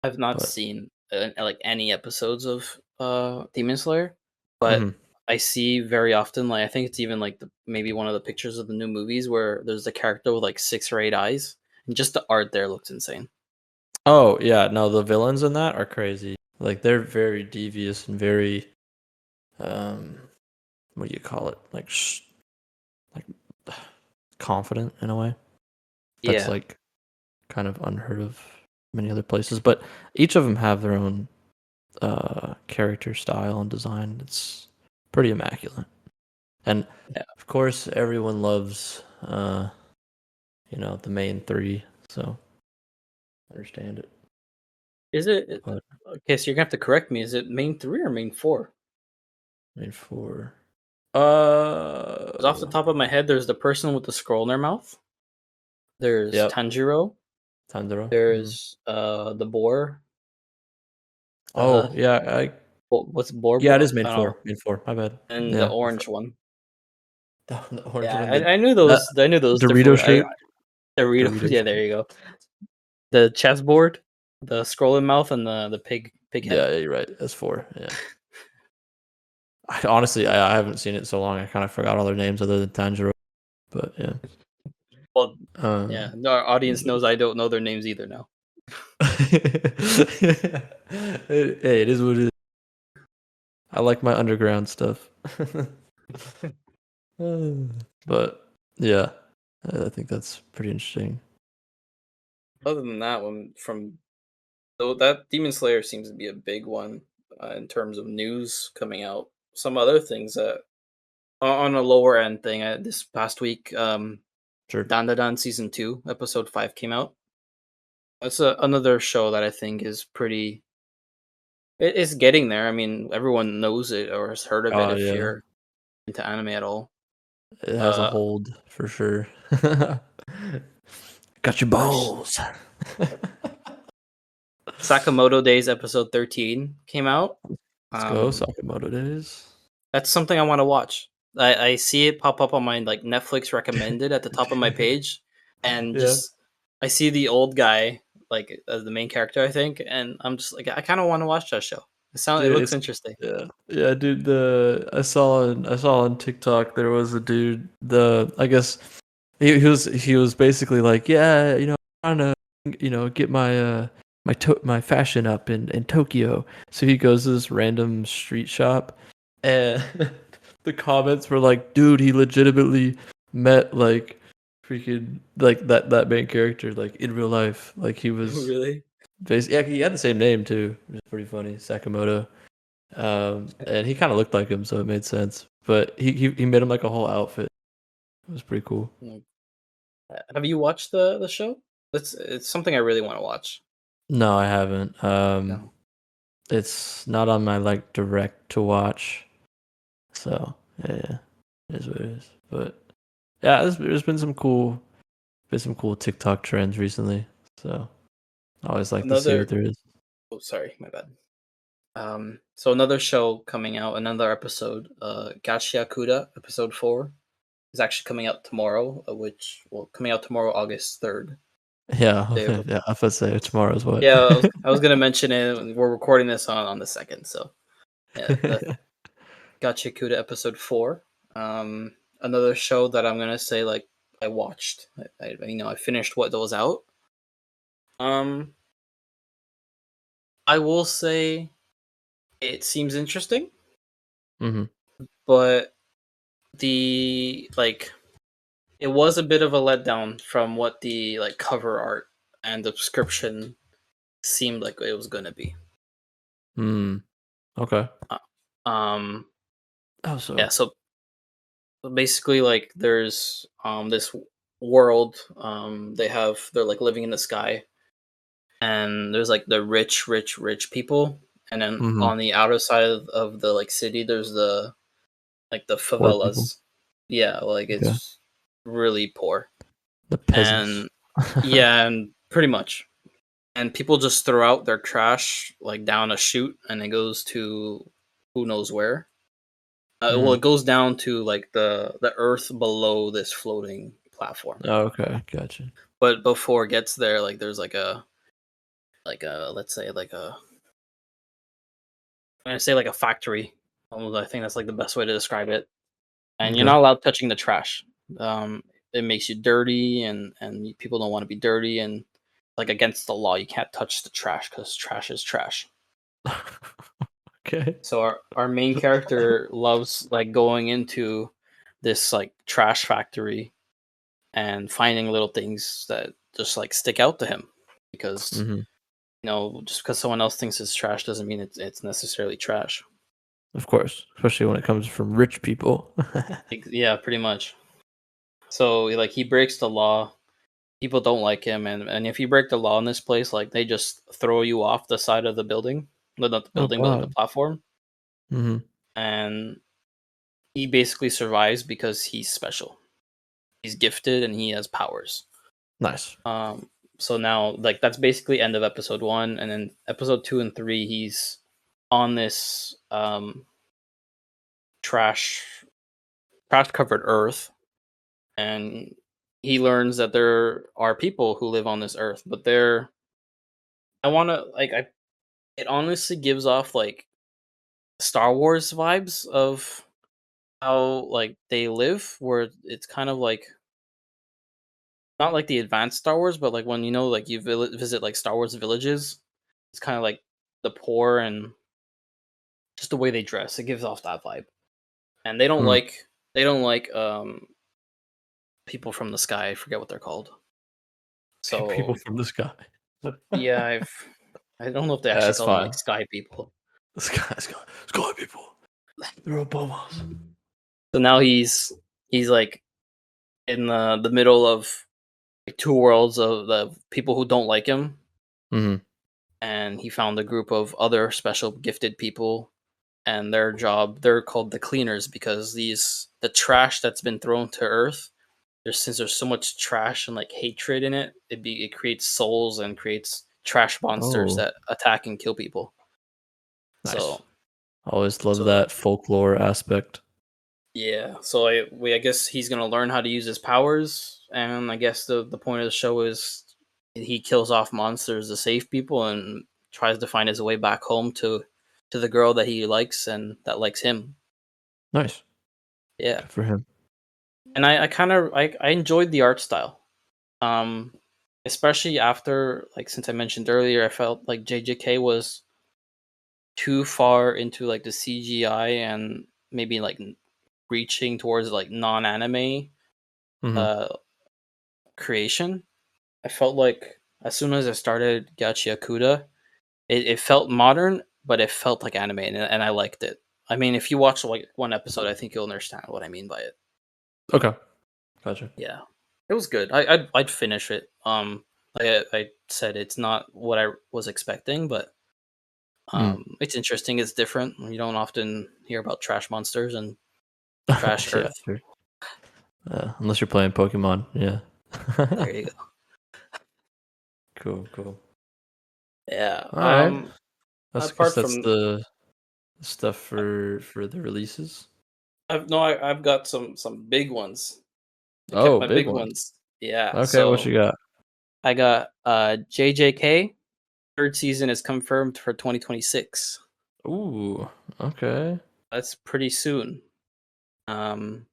I've not But seen like any episodes of Demon Slayer, but mhm. I see very often like I think it's even like maybe one of the pictures of the new movies where there's a character with like 6 or 8 eyes, and just the art there looks insane. Oh yeah, no, the villains in that are crazy. Like they're very devious and very um what do you call it? Like confident in a way. That's Yeah, like kind of unheard of many other places. But each of them have their own character style and design. It's pretty immaculate. And yeah. of course everyone loves the main three, so I understand it. Is it But okay? So you're gonna have to correct me. Is it main three or main four? main four. Because off the top of my head, there's the person with the scroll in their mouth. There's Yep, Tanjiro. Tanjiro. There's the boar. Oh yeah, What's yeah, it Borbor? is I don't know. Main four. My bad. And the Yeah, orange one. the orange Yeah, one, the I knew that those. I knew those Dorito different. shape. Dorito. Dorito Yeah, shape. there you go. The chessboard, the scrolling mouth, and the pig head. Yeah, you're right. That's four. Yeah. I haven't seen it so long. I kind of forgot all their names other than Tanjiro. But yeah. Well, yeah. Um, Our audience knows I don't know their names either now. hey, it is what it is. I like my underground stuff. But yeah, I think that's pretty interesting. Other than that one, from though that Demon Slayer seems to be a big one in terms of news coming out. Some other things that on a lower end thing. This past week, Sure. Dandadan season 2, episode 5 came out. That's another show that I think is pretty. It's getting there. I mean, everyone knows it or has heard of it Oh if yeah, you're into anime at all. it has a Uh, hold for sure. Got your gosh, balls. Sakamoto Days episode 13 came out. Let's go, Um, Sakamoto days. that's something I want to watch. I see it pop up on my like Netflix recommended at the top of my page, and Yeah. just I see the old guy like as the main character, I think, and I'm just like I kind of want to watch that show. It Dude, looks it's interesting. yeah, dude. The I saw on TikTok there was a dude. I guess he was basically like, yeah, I'm trying to get my my fashion up in Tokyo. So he goes to this random street shop, and the comments were like, dude, he legitimately met like freaking like that main character like in real life. Like he was Really? basically, yeah, he had the same name too, which is pretty funny, Sakamoto. And he kind of looked like him, so it made sense. But he made him like a whole outfit. It was pretty cool. Mm. Have you watched the show? It's something I really want to watch. No, I haven't. No. It's not on my like direct to watch. So yeah, it is what it is. But yeah, there's been some cool TikTok trends recently. So I always like to see what Another. there is. Oh, sorry, my bad. So another show coming out, another episode. Gachiakuda episode 4 is actually coming out tomorrow, coming out tomorrow, August 3rd. Yeah, Day of yeah. I was to say tomorrow's what. Yeah, I was gonna mention it. We're recording this on the second, so yeah, the Gachiakuda episode 4. Another show that I'm gonna say like I watched. I finished what was out. Um, I will say it seems interesting, hmm but the like it was a bit of a letdown from what the like cover art and the description seemed like it was gonna be. Hmm. Okay. Uh, um, Oh, yeah. so. So basically, like there's this world. They're like living in the sky, and there's like the rich people, and then hmm on the outer side of the like city, there's the like the Poor people. favelas. Yeah, like Okay. it's really poor, The peasants. and yeah, and pretty much, and people just throw out their trash like down a chute, and it goes to who knows where. It hmm goes down to like the earth below this floating platform. Oh, okay, gotcha. But before it gets there, like there's let's say I'm gonna say like a factory. I think that's like the best way to describe it. And you're Okay. not allowed touching the trash. It makes you dirty, and people don't want to be dirty, and like against the law, you can't touch the trash because trash is trash. Okay. So our main character loves like going into this like trash factory and finding little things that just like stick out to him because hmm just because someone else thinks it's trash doesn't mean it's necessarily trash. Of course, especially when it comes from rich people. Yeah, pretty much. So like he breaks the law. People don't like him, and if you break the law in this place, like they just throw you off the side of the building, no, not the Oh building, but like the God. platform. hmm And he basically survives because he's special. He's gifted and he has powers. Nice. Um, So now, like, that's basically end of episode 1, and then episode 2 and 3, he's on this trash trash covered Earth, and he learns that there are people who live on this Earth, but they're I want to like I it honestly gives off like Star Wars vibes of how like they live, where it's kind of like not like the advanced Star Wars, but like when like you visit like Star Wars villages, it's kind of like the poor and just the way they dress. It gives off that vibe, and Mm. they don't like people from the sky. I forget what they're called. People So from the sky. yeah, I don't know if they actually That's call them like fine. sky people. Sky people. They're above us. So now he's like in the middle of like two worlds of the people who don't like him, Hmm. and he found a group of other special gifted people, and their job they're called the cleaners because the trash that's been thrown to Earth. Since there's so much trash and like hatred in it, it creates souls and creates trash monsters Oh, that attack and kill people. nice. So Always love so that folklore aspect. yeah, so I guess he's gonna learn how to use his powers, and I guess the point of the show is he kills off monsters to save people and tries to find his way back home to the girl that he likes and that likes him. Nice. Yeah, Good for him. and I kind of I enjoyed the art style, um, especially after like since I mentioned earlier, I felt like JJK was too far into like the CGI and maybe like reaching towards like non-anime Hmm. uh creation. I felt like as soon as I started Gachi Akuda, it felt modern, but it felt like anime, and I liked it. I mean, if you watch like one episode, I think you'll understand what I mean by it. Okay. Gotcha. Yeah, it was good. I'd finish it. Like I said, it's not what I was expecting, but Mm. it's interesting. It's different. You don't often hear about trash monsters and trash Yeah, Earth. sure. Unless you're playing Pokemon. Yeah. There you go. Cool, cool. Yeah. All right. I guess Apart that's from, the stuff for the releases. I've got some big ones. I kept Oh, my big big ones. ones. Yeah. Okay, what you So got? I got JJK. Third season is confirmed for 2026. Ooh, okay. That's pretty soon. Um,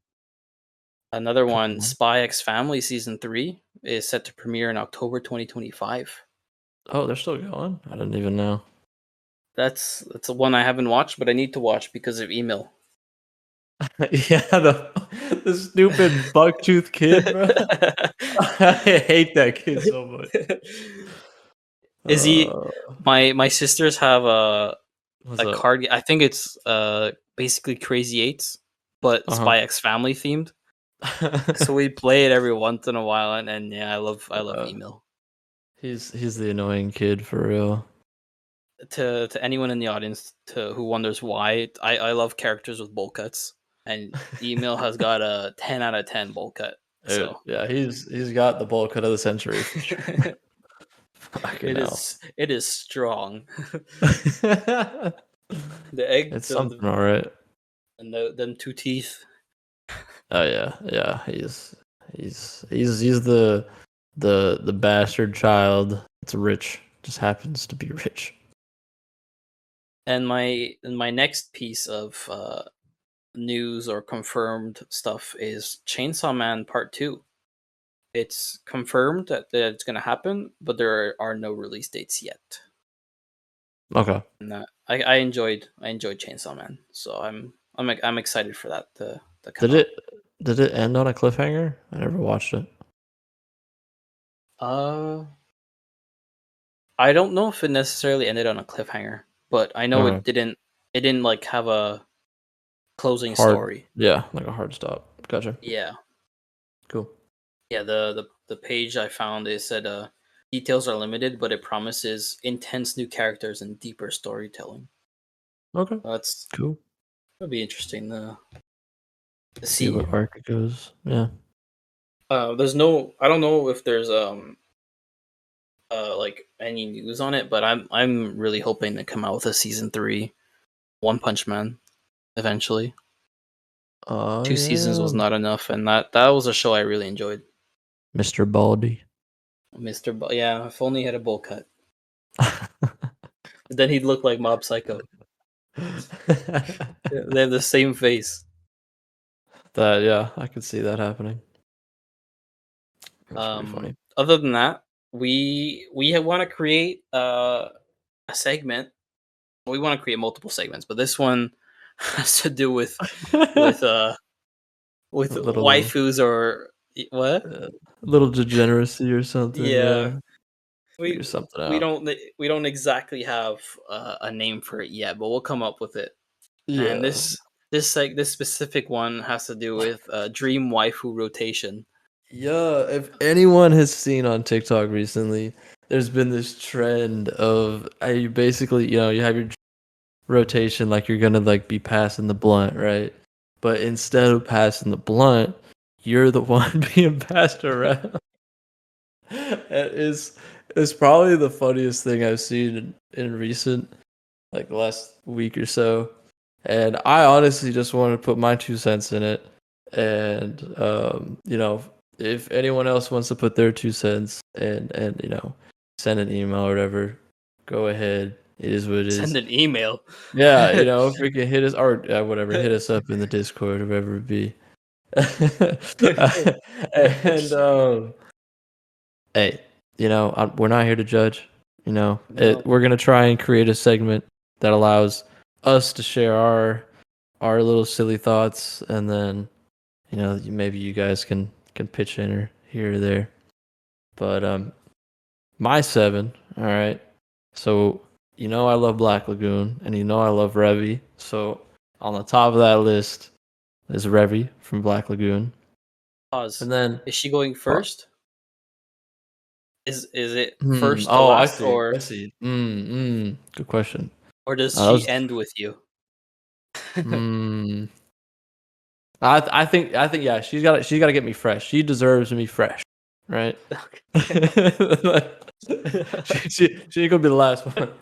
Another Couple one, months. Spy X Family season 3 is set to premiere in October 2025. Oh, they're still going? I didn't even know. That's a one I haven't watched, but I need to watch because of email. Yeah, the stupid bucktooth kid, bro. I hate that kid so much. Is he? Uh, My sisters have what's a up? card. I think it's basically Crazy Eights, but Uh-huh. Spy X Family themed. So we play it every once in a while, and yeah, I love uh, email. he's the annoying kid for real. To anyone in the audience who wonders why, I love characters with bowl cuts, and email has got a 10 out of 10 bowl cut. Dude, So yeah, he's got the bowl cut of the century for sure. Fucking hell. it is strong. The egg, It's something, all right. and them two teeth. Oh yeah, yeah. He's the bastard child. It's rich. Just happens to be rich. And my next piece of news or confirmed stuff is Chainsaw Man Part 2. It's confirmed that it's going to happen, but there are no release dates yet. Okay. And I enjoyed Chainsaw Man, so I'm excited for that to come Did out. it did it end on a cliffhanger? I never watched it. Uh, I don't know if it necessarily ended on a cliffhanger, but I know Okay. it didn't like have a closing Hard. story. Yeah, like a hard stop. Gotcha. Yeah. Cool. Yeah, the page I found, it said details are limited, but it promises intense new characters and deeper storytelling. Okay. That's Cool. That'd be interesting to See see. what arc it goes. Yeah. There's no I don't know if there's like any news on it, but I'm really hoping to come out with a season 3 One Punch Man eventually. Oh 2 seasons yeah, was not enough, and that was a show I really enjoyed. Mr. Baldy. Yeah, if only he had a bowl cut, then he'd look like Mob Psycho. They have the same face. That yeah, I could see that happening. That's pretty funny. Other than that, we want to create a segment. We want to create multiple segments, but this one has to do with uh with A little, waifus or what? uh, little degeneracy or something. Yeah, Yeah, we figure something we out. don't we don't exactly have a name for it yet, but we'll come up with it. And Yeah. this specific one has to do with dream waifu rotation. Yeah, if anyone has seen on TikTok recently, there's been this trend of you basically, you have your rotation like you're gonna like be passing the blunt, right? But instead of passing the blunt, you're the one being passed around. It is probably the funniest thing I've seen in recent like the last week or so. And I honestly just wanted to put my 2 cents in it. And if anyone else wants to put their 2 cents and send an email or whatever, go ahead. It is what it Send is. an email. Yeah, freaking hit us or whatever, hit us up in the Discord, whatever it be. And hey, we're not here to judge. No, We're gonna try and create a segment that allows us to share our little silly thoughts, and then maybe you guys can pitch in or here or there. But my 7, all right. So I love Black Lagoon, and I love Revy. So on the top of that list is Revy from Black Lagoon, pause. and then Is she going well, first? Is it first to oh, I last, see, I see. Good question. or does That she was end with you? mm, I think yeah, she's got to get me fresh. She deserves me fresh, right? Like, she ain't gonna be the last one.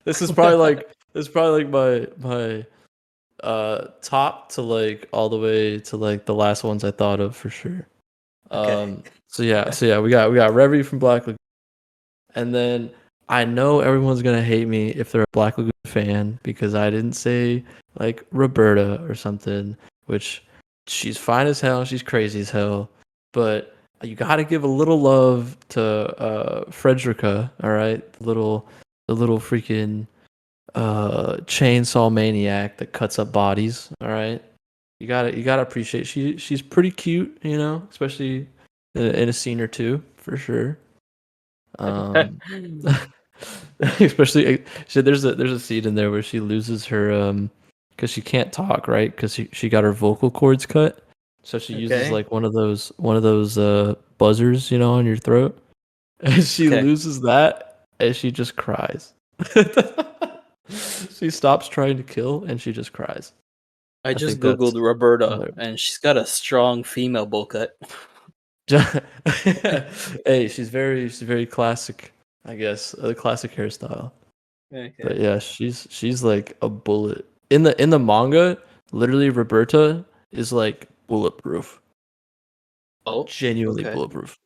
This is probably like my top to like all the way to like the last ones I thought of for sure. Okay. So yeah, we got Revy from Black Lagoon, and then I know everyone's gonna hate me if they're a Black Lagoon fan because I didn't say like Roberta or something, which she's fine as hell, she's crazy as hell, but you gotta give a little love to Frederica, all right, the little freaking chainsaw maniac that cuts up bodies, all right. You gotta appreciate she's pretty cute, especially in a scene or two for sure. Um, especially there's a scene in there where she loses her because she can't talk, right? Because she got her vocal cords cut, so she uses Okay. like one of those buzzers, on your throat, and she Okay. loses that, and she just cries. She stops trying to kill, and she just cries. I I just think that's googled Roberta, hilarious. and she's got a strong female bowl cut. Hey, she's very classic, I guess, a classic hairstyle. But Okay. yeah, she's like a bullet. In the manga, literally Roberta is like bulletproof. Oh. Genuinely Okay. bulletproof.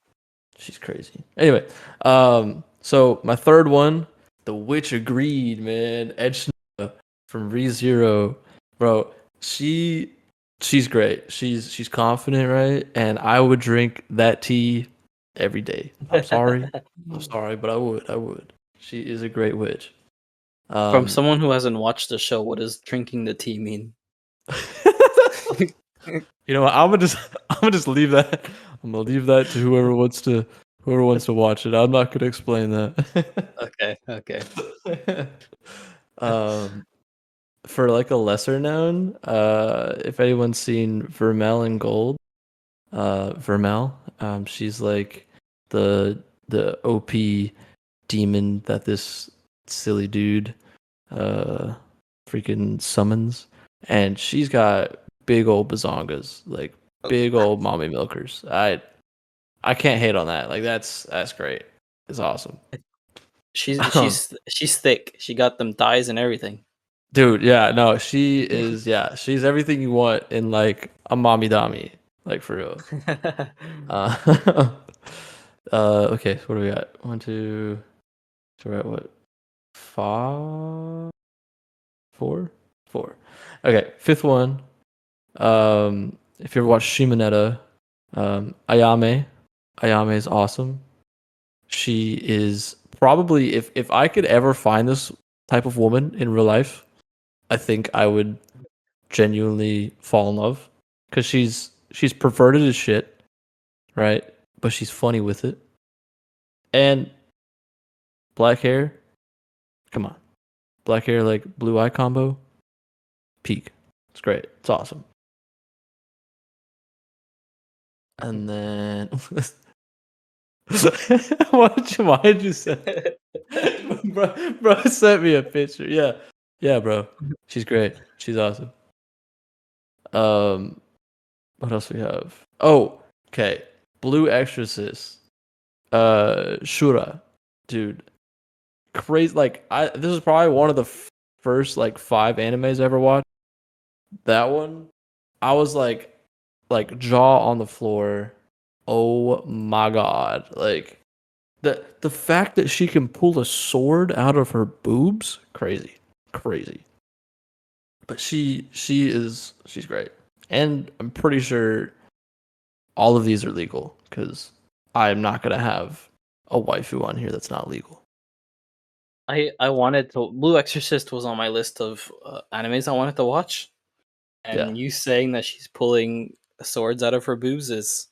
She's crazy. Anyway, so my third one, The Witch agreed, man. Edge from ReZero. Bro, she's great. She's confident, right? And I would drink that tea every day. I'm sorry. I'm sorry, but I would. She is a great witch. From Um someone who hasn't watched the show, what does drinking the tea mean? You know what? I'm gonna just leave that. I'm gonna leave that to whoever wants to watch it. I'm not gonna explain that. Okay. Okay. um, for like a lesser known, if anyone's seen Vermel and Gold, Vermel, she's like the OP demon that this silly dude uh freaking summons, and she's got big old bazongas, like Oh, big old mommy milkers. I can't hate on that. Like that's great. is awesome. She's Um, she's she's thick. She got them thighs and everything. dude, yeah, no, she is. Yeah, she's everything you want in like a mommy dami, like for real. Uh, okay, so what do we got? One, two. So we're at what? Five, four, four. Okay, fifth one. If you ever watched Shimonetta, Ayame, Ayame is awesome. She is probably if I could ever find this type of woman in real life, I think I would genuinely fall in love because she's perverted as shit, right? But she's funny with it, and black hair. Come on, black hair like blue eye combo, peak. It's great. It's awesome. And then why did you say bro sent me a picture. Yeah, bro. She's great. She's awesome. Um, what else we have? Oh, okay. Blue Exorcist. Shura, dude, crazy. Like this is probably one of the first like 5 animes I ever watched. That one, I was like jaw on the floor. Oh my god! Like the fact that she can pull a sword out of her boobs, crazy, crazy. But she's great, and I'm pretty sure all of these are legal because I'm not gonna have a waifu on here that's not legal. I wanted to. Blue Exorcist was on my list of animes I wanted to watch, Yeah, and you saying that she's pulling swords out of her boobs is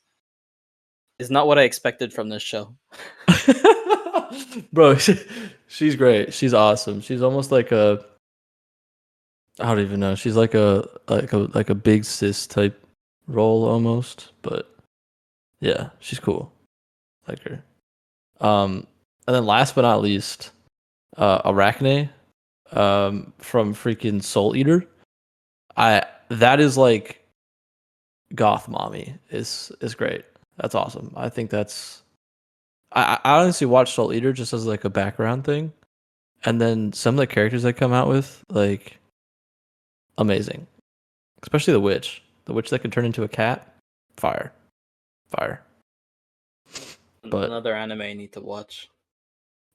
not what I expected from this show. bro, she's great. She's awesome. She's almost like a I don't even know. She's like a big sis type role almost, but yeah, she's cool. Like her. And then last but not least, Arachne, from freaking Soul Eater. I that is like goth mommy is great. That's awesome. I think that's I honestly watch Soul Eater just as like a background thing, and then some of the characters they come out with like amazing, especially the witch that can turn into a cat, fire, fire. But Another anime I need to watch.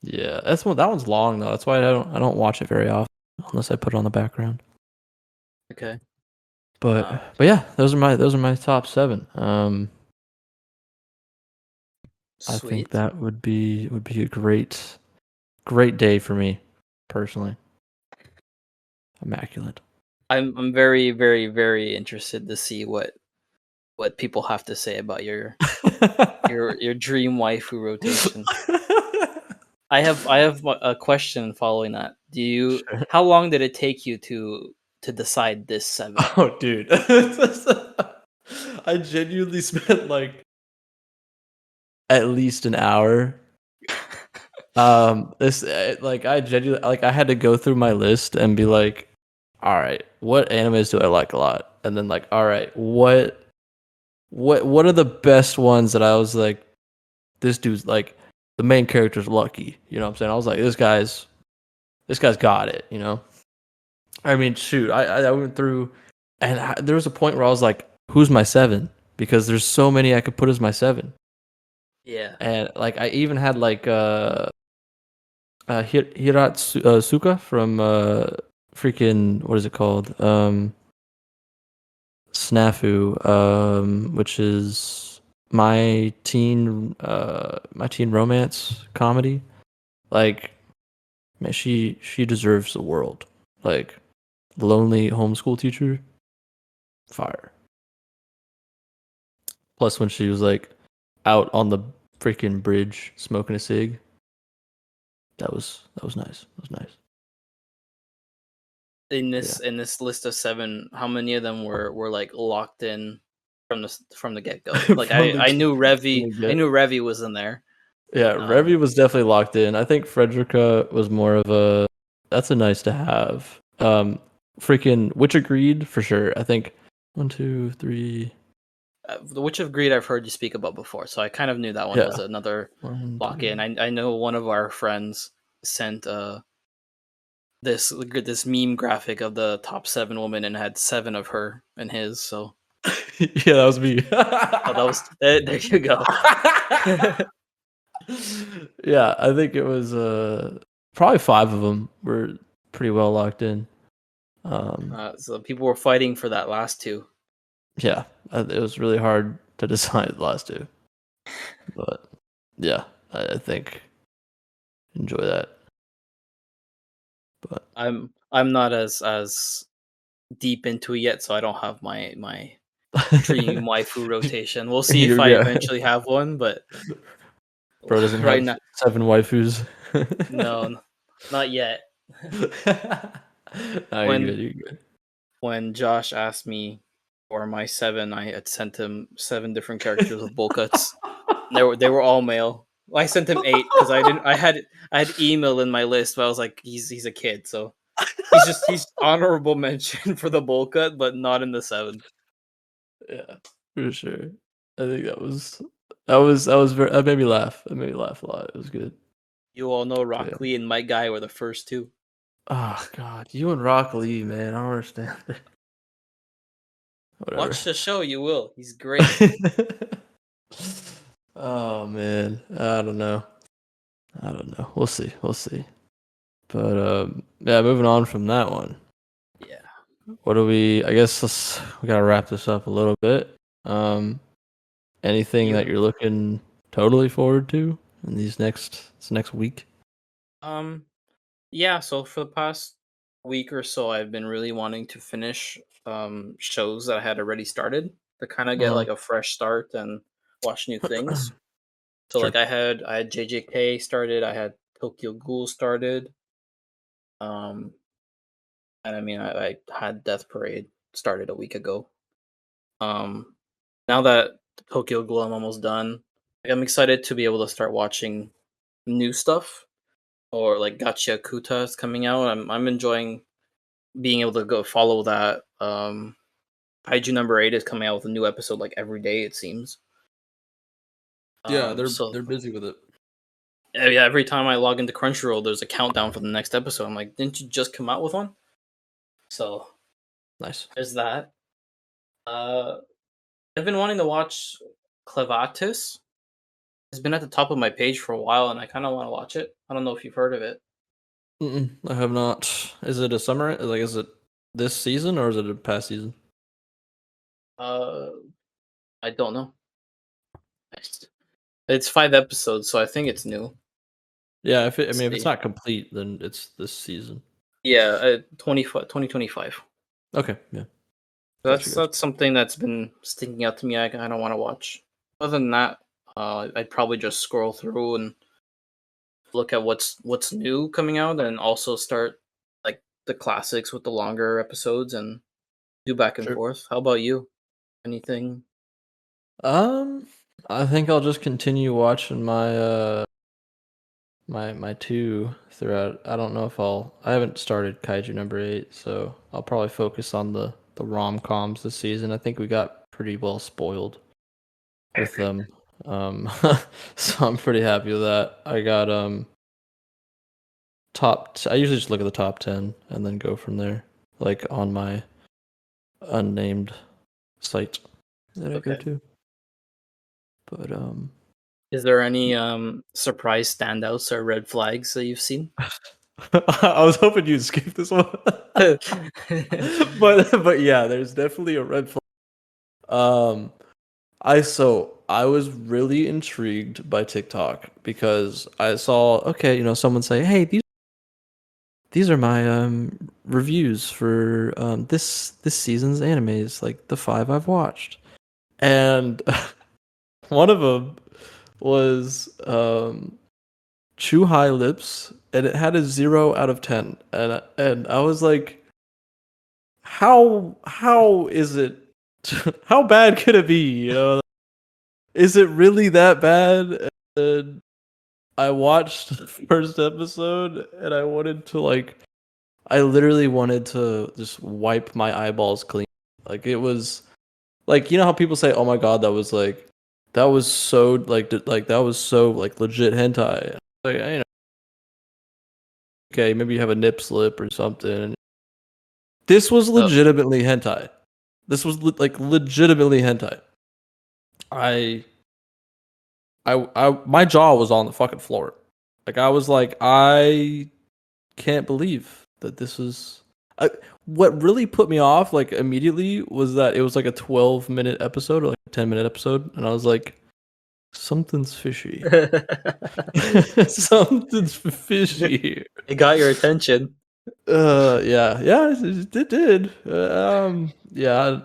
yeah, that one's long though. That's why I don't watch it very often unless I put it on the background. Okay. But yeah, those are my top 7. I think Sweet. that would be a great day for me personally. Immaculate. I'm very very very interested to see what people have to say about your dream waifu rotation. I have a question following that. Sure. How long did it take you to decide this 7? Oh, dude. I genuinely spent like at least an hour. This like I genuinely like I had to go through my list and be like, all right, what animes do I like a lot? And then like, all right, what are the best ones that I was like, this dude's like the main character's lucky. You know what I'm saying? I was like, this guy's got it. You know? I mean, shoot, I went through, and there was a point where I was like, who's my 7? Because there's so many I could put as my 7, Yeah. and like I even had like Hiratsuka from freaking what is it called? Snafu, which is my teen romance comedy. Like, man, she deserves the world. Like, lonely homeschool teacher, fire. Plus, when she was like out on the freaking bridge smoking a cig, that was nice. That was nice. In Yeah, this list of 7, how many of them were like locked in from the get go? Like from the from the I get. knew Revi was in there. Yeah, Um, Revy was definitely locked in. I think Frederica was more of a that's a nice to have. Freaking Witcher Greed for sure. I think one, two, three. The Witch of Greed I've heard you speak about before, so I kind of knew that one was Yeah. another One, lock in. two. I know one of our friends sent this meme graphic of the top 7 women and had 7 of her in his. So Yeah, that was me. oh, that was there. You go. Yeah, I think it was probably 5 of them were pretty well locked in. So people were fighting for that last 2. Yeah, it was really hard to decide the last 2, but yeah, I think enjoy that. But I'm not as deep into it yet, so I don't have my dream waifu rotation. We'll see if I yeah, eventually have one, but bro doesn't right have now, 7 waifus. no, not yet. No, you're When good. You're good. when Josh asked me for my 7, I had sent him 7 different characters with bowl cuts. And they were all male. I sent him 8 because I didn't. I had email in my list, but I was like, he's a kid, so he's honorable mention for the bowl cut, but not in the 7. Yeah, for sure. I think that was very that made me laugh. That made me laugh a lot. It was good. You all know But yeah. Rock Lee and my guy were the first 2. Oh God, you and Rock Lee, man. I don't understand. Whatever. Watch the show, you will. He's great. Oh man, I don't know. I don't know. We'll see. We'll see. But yeah, moving on from that one. Yeah. What do we? I guess we gotta wrap this up a little bit. Anything that You? you're looking totally forward to in this next week? Um. Yeah. So for the past week or so, I've been really wanting to finish shows that I had already started to kind of get Uh, like a fresh start and watch new things. So sure. like I had JJK started, I had Tokyo Ghoul started, um, and I mean I had Death Parade started a week ago. Um, Now that Tokyo Ghoul I'm almost done, I'm excited to be able to start watching new stuff or like Gotcha Kuta is coming out. I'm enjoying being able to go follow that. Kaiju number 8 is coming out with a new episode like every day it seems. Yeah, So they're busy with it. yeah, every time I log into Crunchyroll, there's a countdown for the next episode. I'm like, didn't you just come out with one? So Nice. there's that. Uh, I've been wanting to watch Clevatus. It's been at the top of my page for a while, and I kind of want to watch it. I don't know if you've heard of it. I have not. Is it a summer? Like, is it this season or is it a past season? Uh, I don't know. It's 5 episodes, so I think it's new. Yeah, I Let's mean, if it's see. not complete, then it's this season. Yeah, 2025. Okay, yeah, That's gotcha. that's something that's been sticking out to me. I don't want to watch. Other than that, I'd probably just scroll through and look at what's new coming out, and also start like the classics with the longer episodes and do back and Sure. forth. How about you? Anything? Um, I think I'll just continue watching my 2 throughout. I don't know if I haven't started Kaiju number 8, so I'll probably focus on the rom-coms this season. I think we got pretty well spoiled with them. Um, so I'm pretty happy with that. I got I usually just look at the top 10 and then go from there, like on my unnamed site that I go Okay. to. But Is there any surprise standouts or red flags that you've seen? I was hoping you'd skip this one. But yeah, there's definitely a red flag. Um I was really intrigued by TikTok because I saw, okay, someone say, "Hey, these are my reviews for this season's animes, like the 5 I've watched." And one of them was Chew High Lips, and it had a 0 out of 10. And I was like, how is it how bad could it be, Is it really that bad? And I watched the first episode and I literally wanted to just wipe my eyeballs clean. Like, it was like you know how people say, "Oh my god, that was so that was so like legit hentai." Like you know, okay, maybe you have a nip slip or something. This was Oh, legitimately hentai. This was like legitimately hentai. I, my jaw was on the fucking floor. Like I was like, I can't believe that this was. What really put me off, like immediately, was that it was like a 12-minute episode or like a 10-minute episode, and I was like, something's fishy. Something's fishy here. it got your attention. Yeah, yeah, it did. Yeah.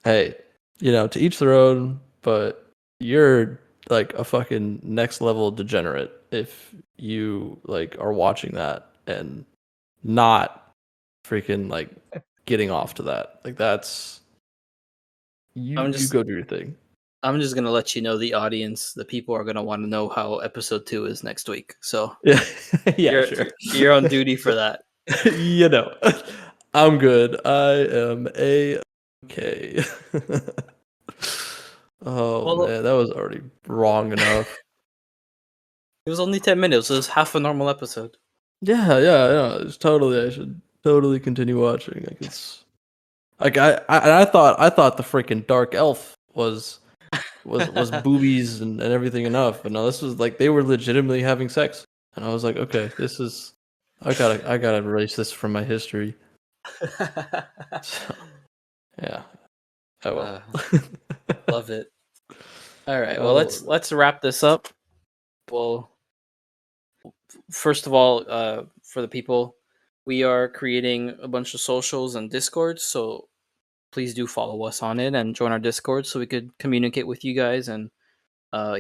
Hey, you know, to each their own, but you're like a fucking next level degenerate if you like are watching that and not freaking like getting off to that. Like that's I'm you just go do your thing. I'm just gonna let you know the audience, the people are gonna want to know how episode 2 is next week. So Yeah. Yeah, you're sure. you're on duty for that. You know. I'm good. I am a okay. Oh Well, man, that was already wrong enough. it was only 10 minutes. So it was half a normal episode. Yeah, yeah, yeah. It's totally. I should totally continue watching. Like it's like I thought the freaking dark elf was boobies and everything enough, but no, this was like they were legitimately having sex, and I was like, okay, this is I gotta erase this from my history. So, yeah. Oh uh, well. love it. All right. Well, Oh let's wrap this up. Well, first of all, for the people, we are creating a bunch of socials and discords, so please do follow us on it and join our discord so we could communicate with you guys and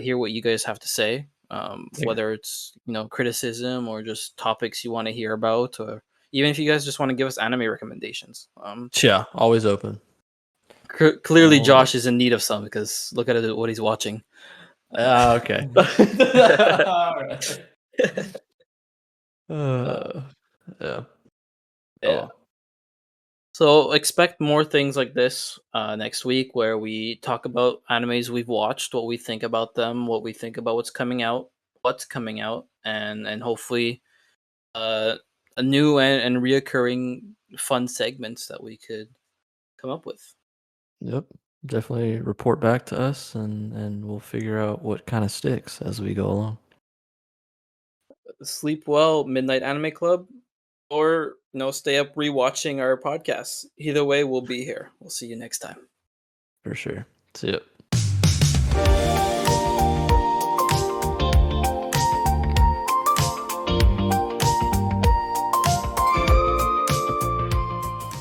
hear what you guys have to say. yeah. Whether it's criticism or just topics you want to hear about, or even if you guys just want to give us anime recommendations. Yeah, always open. Clearly, Always. Josh is in need of some because look at what he's watching. Ah, okay. All right. uh, Yeah. Oh yeah. well. So expect more things like this next week, where we talk about animes we've watched, what we think about them, what we think about what's coming out, and hopefully uh, a new and reoccurring fun segments that we could come up with. Yep. Definitely report back to us and we'll figure out what kind of sticks as we go along. Sleep well, Midnight Anime Club, or stay up rewatching our podcasts. Either way, we'll be here. We'll see you next time. For sure. See ya.